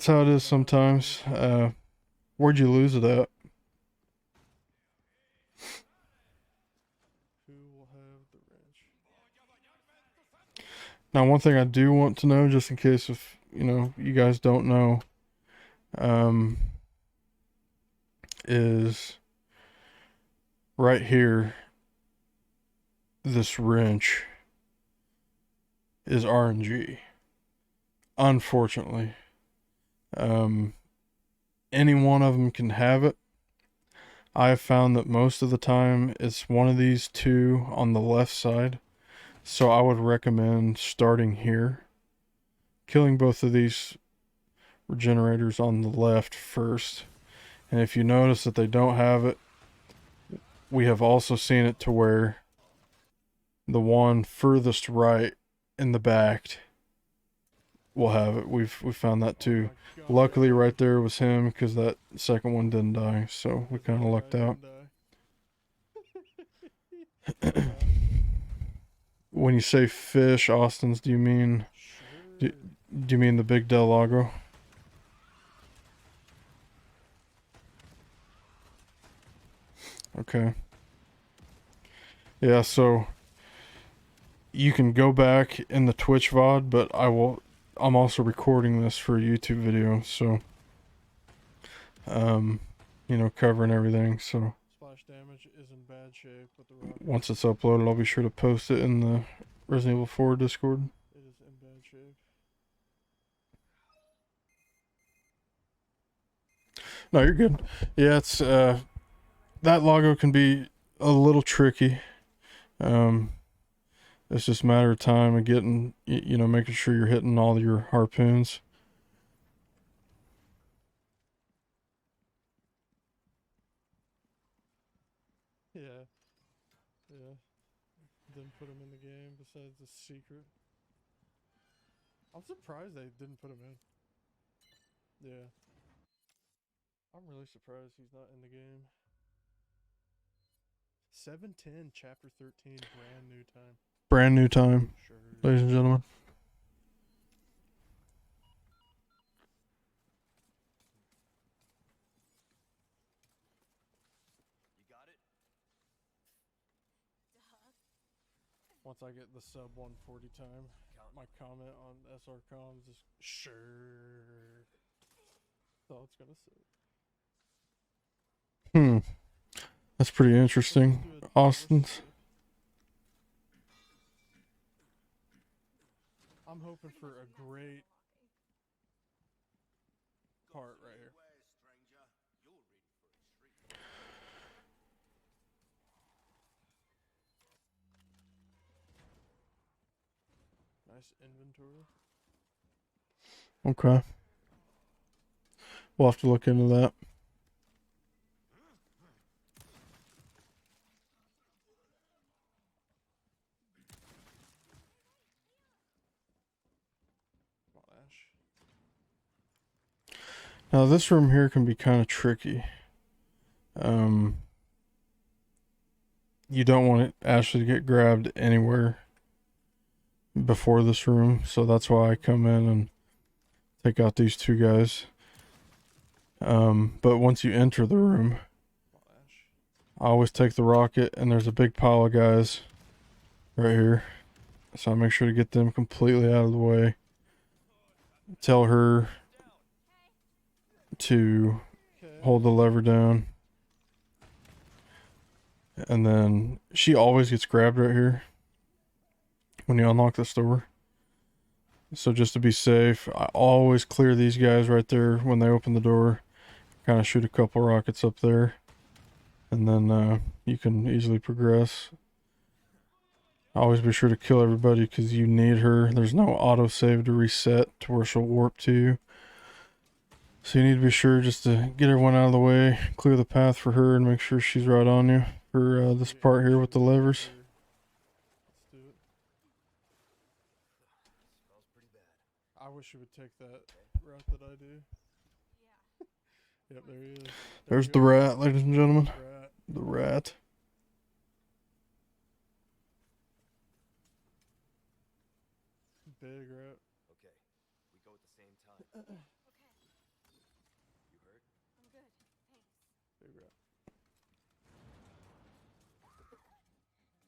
how it is sometimes. Where'd you lose it at? Who will have the wrench? Now, one thing I do want to know, just in case if, you guys don't know, is right here, this wrench is RNG. Unfortunately. Any one of them can have it. I have found that most of the time it's one of these two on the left side. So I would recommend starting here, killing both of these regenerators on the left first. And if you notice that they don't have it, we have also seen it to where the one furthest right in the back will have it. We've found that too. Oh my God. Luckily right there was him, because that second one didn't die, so we kind of lucked out. When you say fish, Austins, do you mean Sure. do you mean the big Del Lago? Okay. Yeah, so you can go back in the Twitch VOD, but I'm also recording this for a YouTube video, so you know, covering everything. So Splash damage is in bad shape with the rocket. once it's uploaded, I'll be sure to post it in the Resident Evil 4 Discord. It is in bad shape. No, you're good. Yeah, it's that Lago can be a little tricky. It's just a matter of time of getting, you know, making sure you're hitting all your harpoons. Yeah. Yeah. Didn't put him in the game besides the secret. I'm surprised they didn't put him in. Yeah. I'm really surprised he's not in the game. 7:10, chapter 13, brand new time. Brand new time, Sure. ladies and gentlemen. You got it? Once I get the sub 140 time, my comment on SR comms is sure. That's all it's gonna say. That's pretty interesting. Let's do a Austin's. skip. I'm hoping for a great part right here. Nice inventory. Okay. We'll have to look into that. Come on, Ash. Now this room here can be kind of tricky. You don't want Ashley to get grabbed anywhere before this room, so that's why I come in and take out these two guys. But once you enter the room, Come on, Ash. I always take the rocket, and there's a big pile of guys right here, so I make sure to get them completely out of the way. Tell her to Okay. hold the lever down, and then she always gets grabbed right here when you unlock this door. So just to be safe, I always clear these guys right there when they open the door. Kind of shoot a couple rockets up there, and then you can easily progress. Always be sure to kill everybody because you need her. There's no autosave to reset to where she'll warp to you. So you need to be sure just to get everyone out of the way, clear the path for her, and make sure she's right on you for this part here with the levers. Let's do it. Smells pretty bad. I wish you would take that route that I do. Yep, there he is. There's you the go. rat, ladies and gentlemen. Rat. The rat. Big rat. Okay, we go at the same time. Okay, You hurt? I'm good. Thanks. Big rat.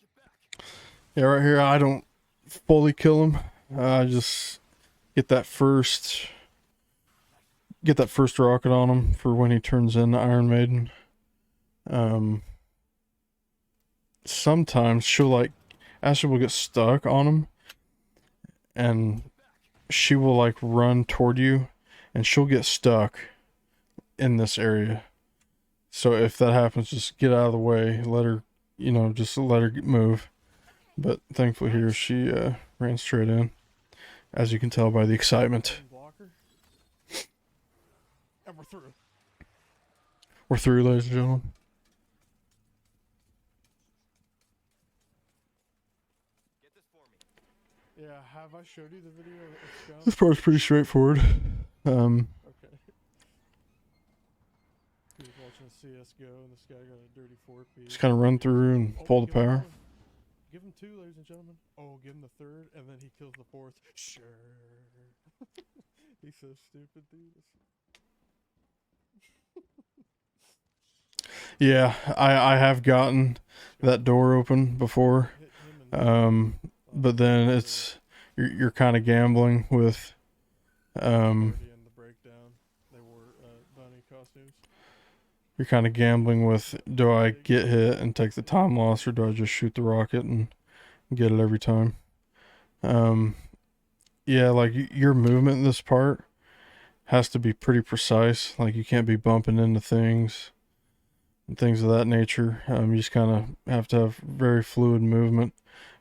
Get back! Yeah, right here, I don't fully kill him. I just get that first rocket on him for when he turns into Iron Maiden. Sometimes Ashley will get stuck on him, and she will like run toward you, and she'll get stuck in this area. So if that happens, just get out of the way. Let her, just let her move. But thankfully here she ran straight in, as you can tell by the excitement. Blocker. And we're through. We're through, ladies and gentlemen. Get this for me. Yeah, have I showed you the video of This Scum? part's pretty straightforward. Okay. He was watching CSGO and this guy got a dirty 4P. Just kind of run through and Oh, pull the give him power. one. Give him two, ladies and gentlemen. Oh, give him the third, and then he kills the fourth. Sure. He's so stupid, dude. Yeah, I have gotten that door open before. Hit him and But then you're kind of gambling with Already in the breakdown, they wore bunny costumes. You're kind of gambling with, do I get hit and take the time loss, or do I just shoot the rocket and get it every time? Yeah, like your movement in this part has to be pretty precise. Like you can't be bumping into things and things of that nature. You just kind of have to have very fluid movement.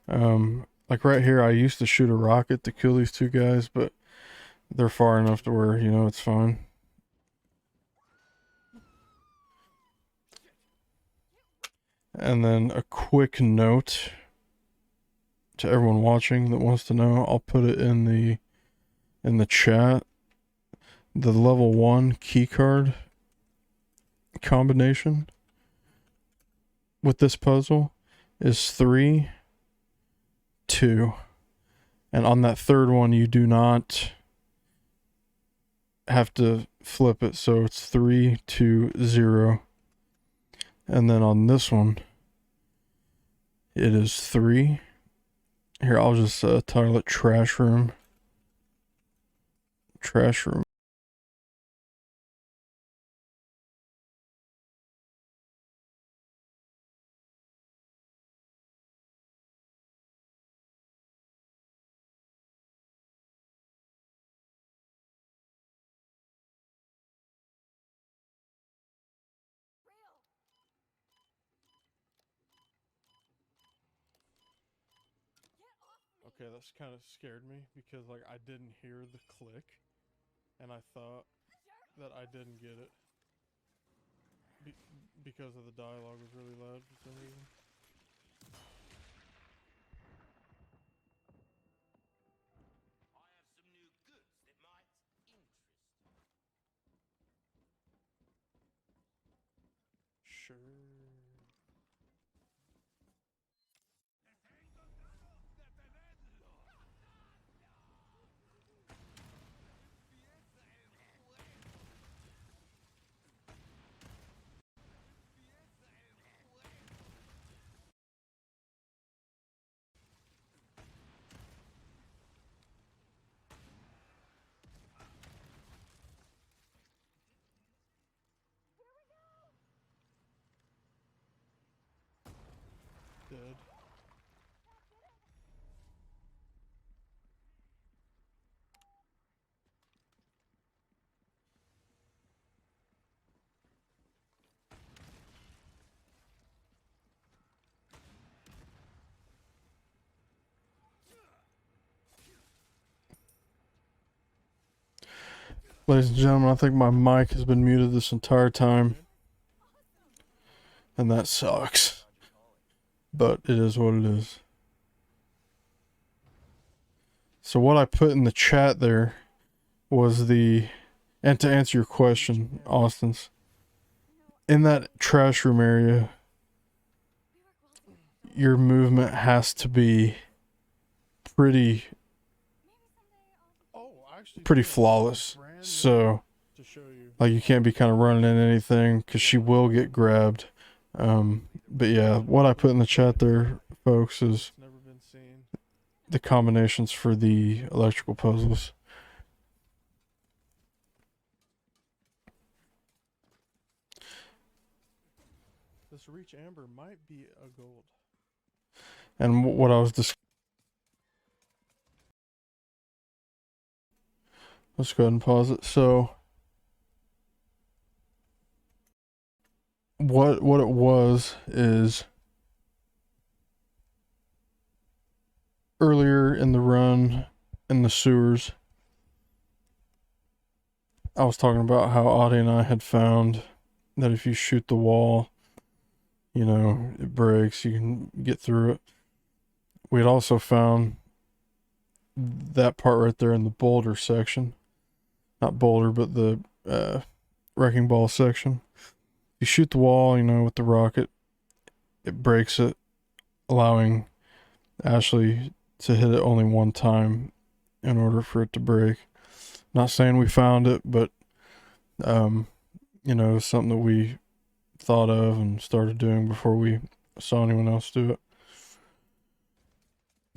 Like right here, I used to shoot a rocket to kill these two guys, but they're far enough to where, you know, it's fine. And then a quick note to everyone watching that wants to know, I'll put it in the chat. The level 1 keycard combination with this puzzle is 3, 2. And on that third one, you do not have to flip it. So it's 3, 2, 0. And then on this one, it is 3. Here, I'll just title it Trash Room. Trash Room. Okay, that's kind of scared me because like I didn't hear the click, and I thought that I didn't get it because of the dialogue was really loud for some reason. I have some new goods that might interest. Sure. Dead. Ladies and gentlemen, I think my mic has been muted this entire time. And that sucks. But it is what it is. So what I put in the chat there was and to answer your question, Austin's, in that trash room area, your movement has to be pretty flawless. So, like, you can't be kind of running in anything because she will get grabbed. But yeah, what I put in the chat there, folks, is the combinations for the electrical puzzles. This Reach Amber might be a gold. And what I was let's go ahead and pause it. So what it was is earlier in the run in the sewers, I was talking about how Audie and I had found that if you shoot the wall, you know, it breaks, you can get through it. We had also found that part right there in the boulder section. Not boulder, but the wrecking ball section. You shoot the wall, you know, with the rocket, it breaks it, allowing Ashley to hit it only one time in order for it to break. Not saying we found it, but you know, something that we thought of and started doing before we saw anyone else do it.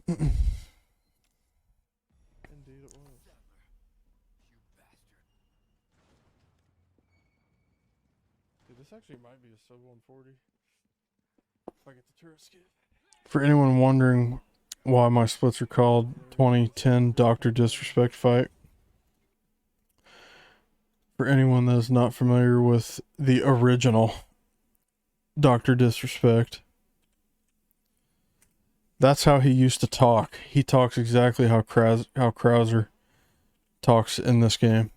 Indeed it was. This actually might be a sub 140. If I get the turret skip. For anyone wondering why my splits are called 2010 Dr. Disrespect Fight, for anyone that is not familiar with the original Dr. Disrespect, that's how he used to talk. He talks exactly how Krauser talks in this game.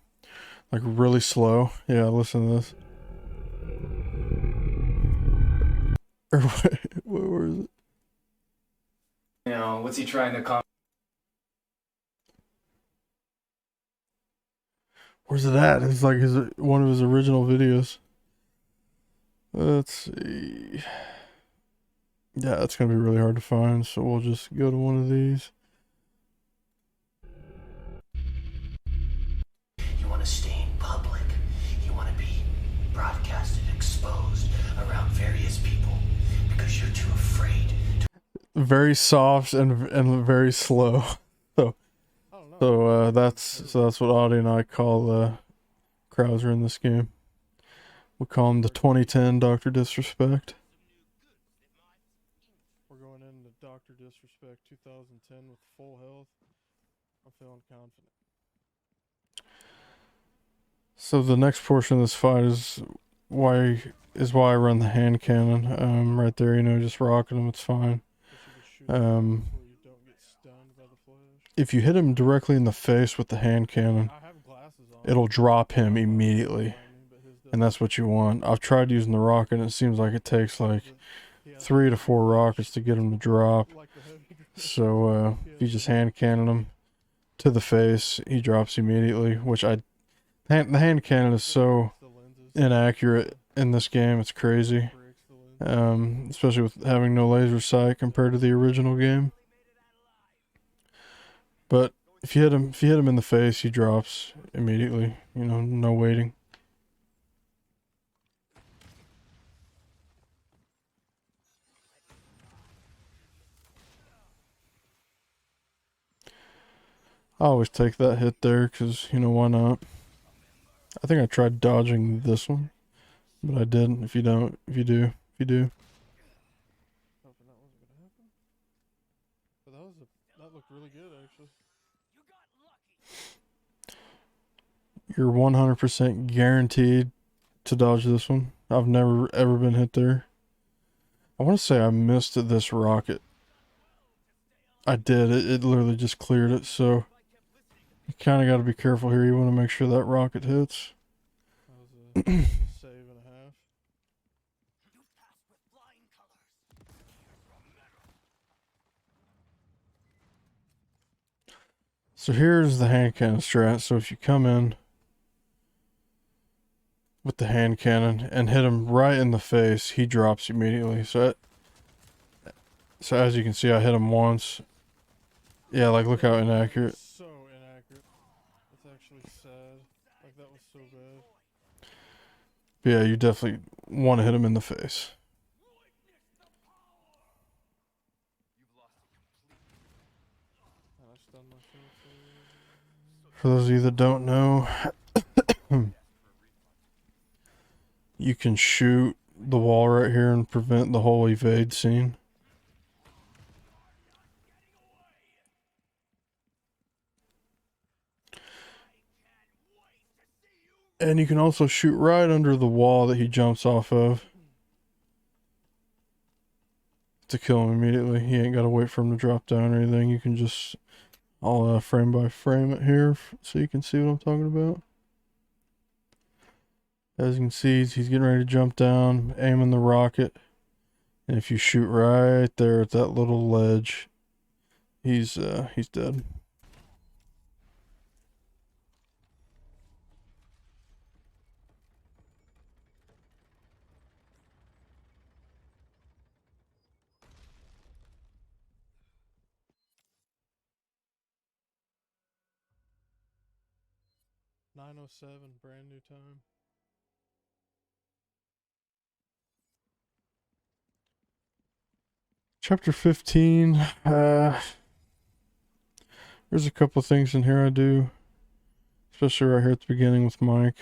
Like really slow. Yeah, listen to this. Or where is it? You know, what's he trying to accomplish? Where's it at? It's like one of his original videos. Let's see. Yeah, it's gonna be really hard to find, so we'll just go to one of these. You want to stay in public. You want to be broadcasted, exposed around various people because you're too afraid to. Very soft and very slow. I don't know. So that's what Audie and I call Krauser in this game. We call him the 2010 Dr. Disrespect. We're going into Dr. Disrespect 2010 with full health. I'm feeling confident. So the next portion of this fight is why I run the hand cannon. Right there, you know, just rocking him, it's fine. But you can shoot before you don't get stunned by the flash. If you hit him directly in the face with the hand cannon, I have glasses on. it'll drop him immediately. But his And that's what you want. I've tried using the rocket, and it seems like it takes like he has 3 to 4 rockets to get him to drop. like the heavy So if you just hand cannon him to the face, he drops immediately. Which the hand cannon is so the lenses, inaccurate in this game. It's crazy. breaks the lenses. Especially with having no laser sight compared to the original game. But if you hit him in the face, he drops immediately. You know, no waiting. I always take that hit there because, you know, why not? I think I tried dodging this one, but I didn't. If you do. Hoping that wasn't gonna happen. But that looked really good actually. You're 100% guaranteed to dodge this one. I've never ever been hit there. I want to say I missed this rocket. I did. It literally just cleared it, so you kind of got to be careful here. You want to make sure that rocket hits. That was a save and a half. So here's the hand cannon strat. So if you come in with the hand cannon and hit him right in the face, he drops immediately. So as you can see, I hit him once. Yeah, like look how inaccurate. So inaccurate. It's actually sad. Like that was so bad. Yeah, you definitely want to hit him in the face. And I stunned myself. For those of you that don't know, you can shoot the wall right here and prevent the whole evade scene. And you can also shoot right under the wall that he jumps off of to kill him immediately. He ain't got to wait for him to drop down or anything. You can just, I'll frame by frame it here so you can see what I'm talking about. As you can see, he's getting ready to jump down, aiming the rocket. And if you shoot right there at that little ledge, he's dead. .907, brand new time. Chapter 15. There's a couple things in here I do, especially right here at the beginning with Mike.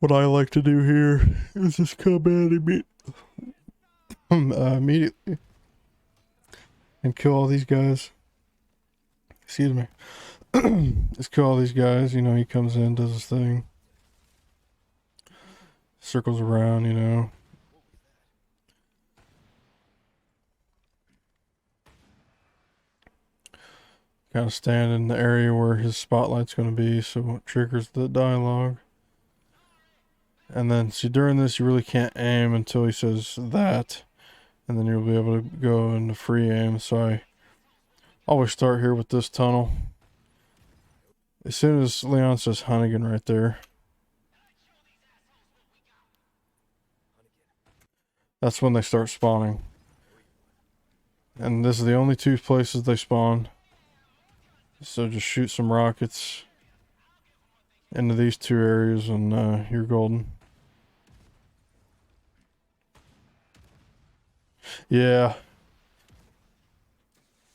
what I like to do here is just come in immediately and kill all these guys. Excuse me. Just kill all these guys. You know, he comes in, does his thing, circles around, you know. Kind of stand in the area where his spotlight's going to be, so it triggers the dialogue. And then, see, during this, you really can't aim until he says that, and then you'll be able to go into free aim. So I always start here with this tunnel. As soon as Leon says Hunnigan right there, that's when they start spawning. And this is the only two places they spawn. So just shoot some rockets into these two areas and you're golden. Yeah.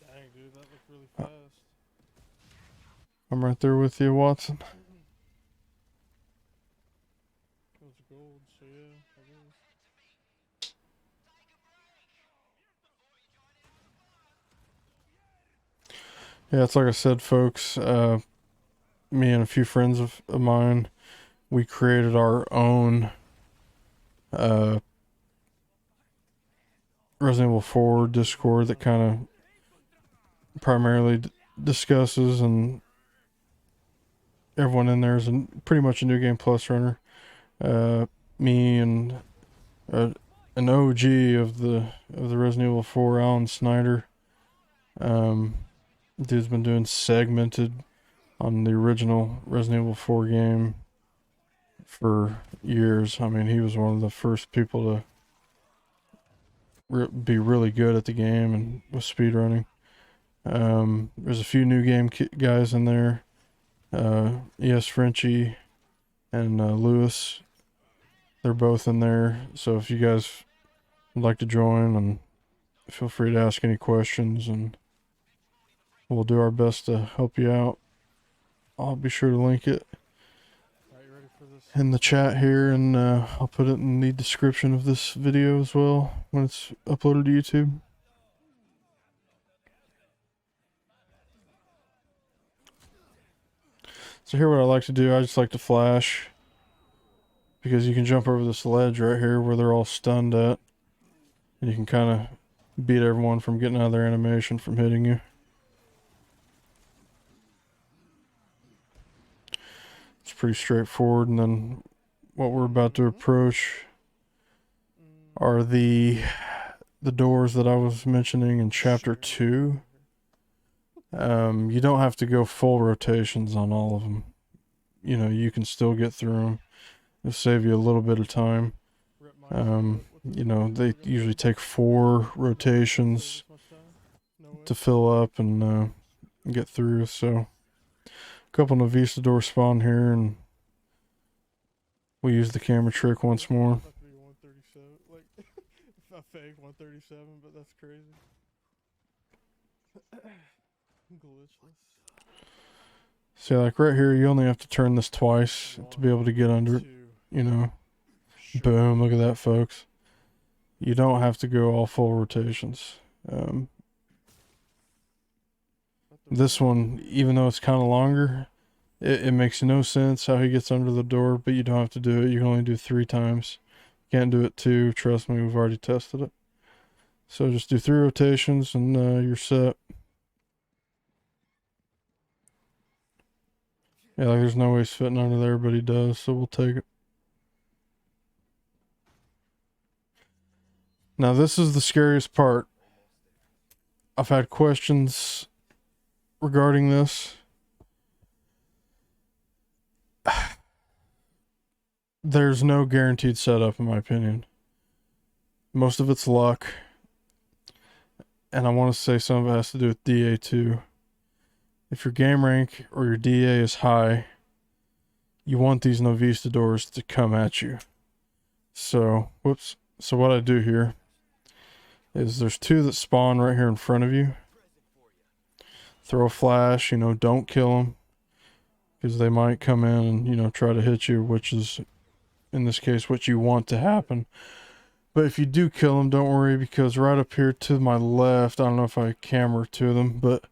Dang, dude, that looked really fast. I'm right there with you, Watson. It was gold, so yeah, I guess. Yeah, it's like I said, folks. Me and a few friends of mine, we created our own Resident Evil 4 Discord that kind of primarily discusses, and everyone in there is pretty much a New Game Plus runner. Me and an OG of the Resident Evil 4, Alan Snyder. Dude's been doing segmented on the original Resident Evil 4 game for years. I mean, he was one of the first people to be really good at the game and with speedrunning. There's a few new game guys in there. ES Frenchie and Lewis. They're both in there. So if you guys would like to join, and feel free to ask any questions, and we'll do our best to help you out. I'll be sure to link it Alright, you ready for this? in the chat here, and I'll put it in the description of this video as well when it's uploaded to YouTube. So here what I like to do, I just like to flash, because you can jump over this ledge right here where they're all stunned at, and you can kind of beat everyone from getting out of their animation from hitting you. It's pretty straightforward. And then what we're about to approach are the doors that I was mentioning in chapter 2. You don't have to go full rotations on all of them. You know, you can still get through them. It'll save you a little bit of time. You know, they usually take 4 rotations to fill up and get through. So a couple Novi doors spawn here, and we use the camera trick once more. Like, I fake 137, but that's crazy. Glitchless. See, like right here, you only have to turn this twice to be able to get under it. You know, boom, look at that, folks. You don't have to go all full rotations. This one, even though it's kind of longer, it makes no sense how he gets under the door, but you don't have to do it. You can only do 3 times. You can't do it 2. Trust me, we've already tested it. So just do 3 rotations and you're set. Yeah, like there's no way he's fitting under there, but he does, so we'll take it. Now this is the scariest part. I've had questions regarding this. There's no guaranteed setup, in my opinion. Most of it's luck. And I want to say some of it has to do with DA too. If your game rank or your DA is high, you want these Novistadors to come at you. So, whoops. So what I do here is there's 2 that spawn right here in front of you. Throw a flash, you know, don't kill them, because they might come in and, you know, try to hit you, which is in this case what you want to happen. But if you do kill them, don't worry, because right up here to my left, I don't know if I camera to them, but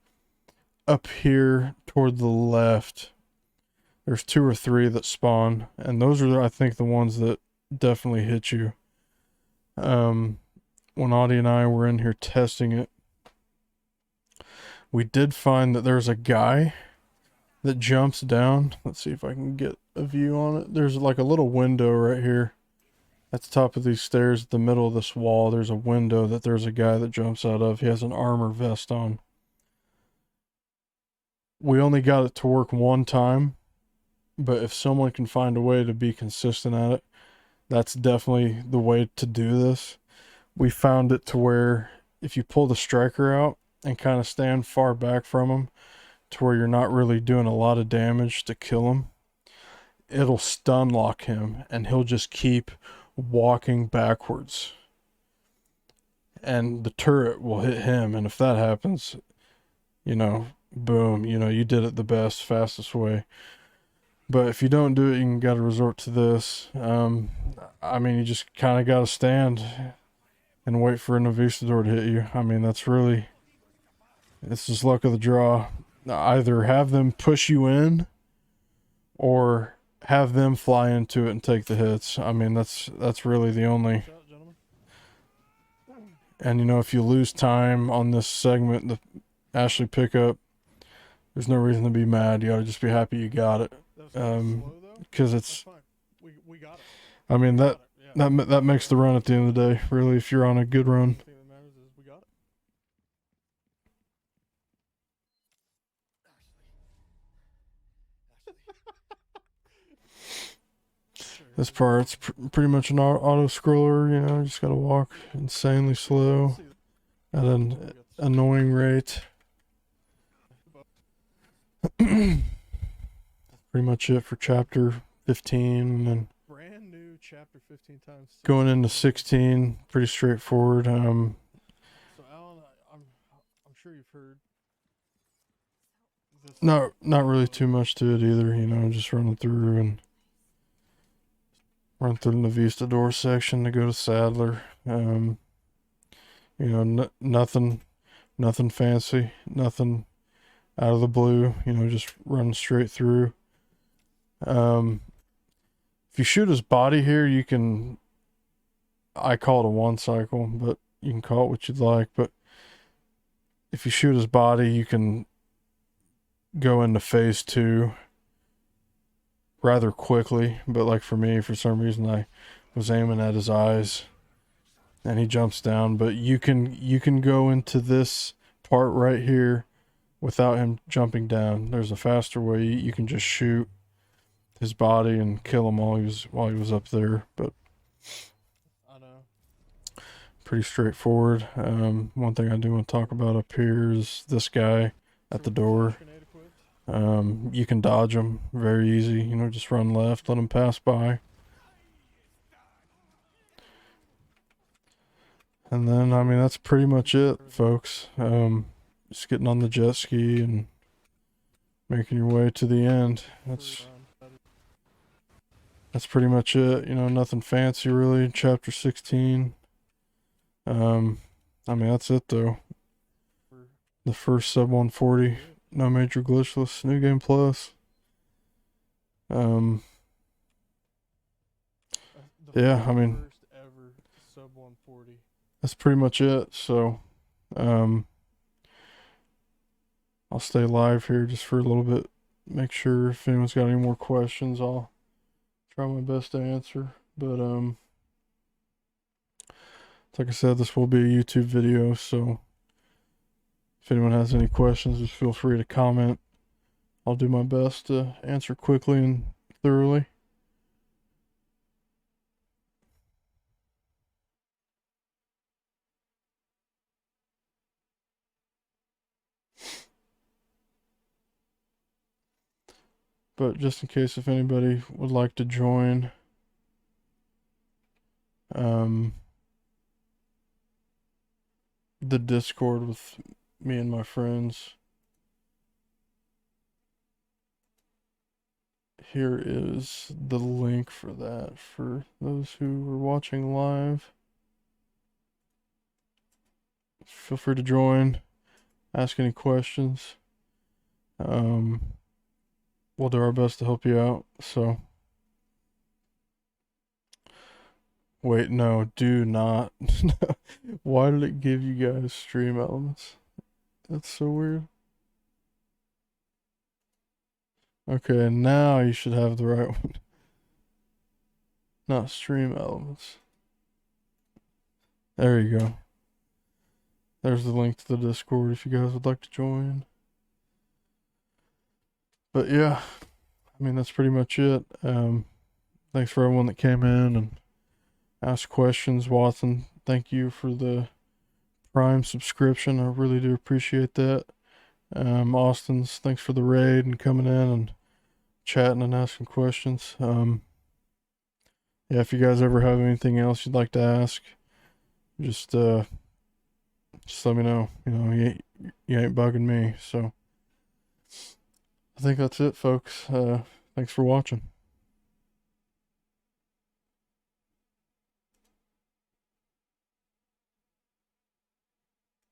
up here toward the left, there's 2 or 3 that spawn, and those are, I think, the ones that definitely hit you. When Audie and I were in here testing it, we did find that there's a guy that jumps down. Let's see if I can get a view on it. There's like a little window right here at the top of these stairs, at the middle of this wall. There's a window that there's a guy that jumps out of. He has an armor vest on. We only got it to work one time, but if someone can find a way to be consistent at it, that's definitely the way to do this. We found it to where if you pull the striker out and kind of stand far back from him to where you're not really doing a lot of damage to kill him, it'll stun lock him and he'll just keep walking backwards. And the turret will hit him, and if that happens, you know, boom, you know, you did it the best, fastest way. But if you don't do it, you gotta resort to this. I mean, you just kind of gotta stand and wait for a Novistador to hit you. I mean, that's really, it's just luck of the draw. Either have them push you in, or have them fly into it and take the hits. I mean, that's really the only. Shot, gentlemen. And you know, if you lose time on this segment, the Ashley pickup, there's no reason to be mad. You ought to just be happy you got it. That was kinda slow, though. Because That's it's, fine. We got it. I mean, Got it, yeah. that makes the run at the end of the day, really, if you're on a good run. The thing that matters is we got it. This part's pretty much an auto scroller, you know, you just gotta walk insanely slow at an annoying rate. That's pretty much it for chapter 15, and then Brand new chapter 15 times. going into 16, pretty straightforward. So Alan, I'm sure you've heard. This Not really too much to it either, you know, just running through and run through the Vista Door section to go to Sadler. You know, nothing fancy, nothing out of the blue, you know, just run straight through. If you shoot his body here, you can, I call it a one cycle, but you can call it what you'd like. But if you shoot his body, you can go into phase 2 rather quickly. But like for me, for some reason, I was aiming at his eyes and he jumps down. But you can go into this part right here without him jumping down. There's a faster way. You can just shoot his body and kill him while he was up there. But I know. pretty straightforward. One thing I do want to talk about up here is this guy at the door. Grenade equipped. You can dodge him very easy, you know, just run left, let him pass by. And then, I mean, that's pretty much it, folks. Just getting on the jet ski and making your way to the end. That's pretty much it. You know, nothing fancy really. Chapter 16. I mean, that's it though. The first sub 140. No major glitchless. New game plus. Yeah, I mean, First ever sub 140. that's pretty much it. So, I'll stay live here just for a little bit. Make sure if anyone's got any more questions, I'll try my best to answer. But, like I said, this will be a YouTube video, so if anyone has any questions, just feel free to comment. I'll do my best to answer quickly and thoroughly. But just in case if anybody would like to join, the Discord with me and my friends, here is the link for that for those who are watching live. Feel free to join, ask any questions. We'll do our best to help you out. So, wait, no, do not. Why did it give you guys stream elements? That's so weird. Okay, now you should have the right one. Not stream elements. There you go. There's the link to the Discord if you guys would like to join. But yeah, I mean, that's pretty much it. Thanks for everyone that came in and asked questions. Watson, thank you for the Prime subscription. I really do appreciate that. Austin's, thanks for the raid and coming in and chatting and asking questions. Yeah, if you guys ever have anything else you'd like to ask, just let me know. You know, you ain't bugging me. So I think that's it, folks. Thanks for watching.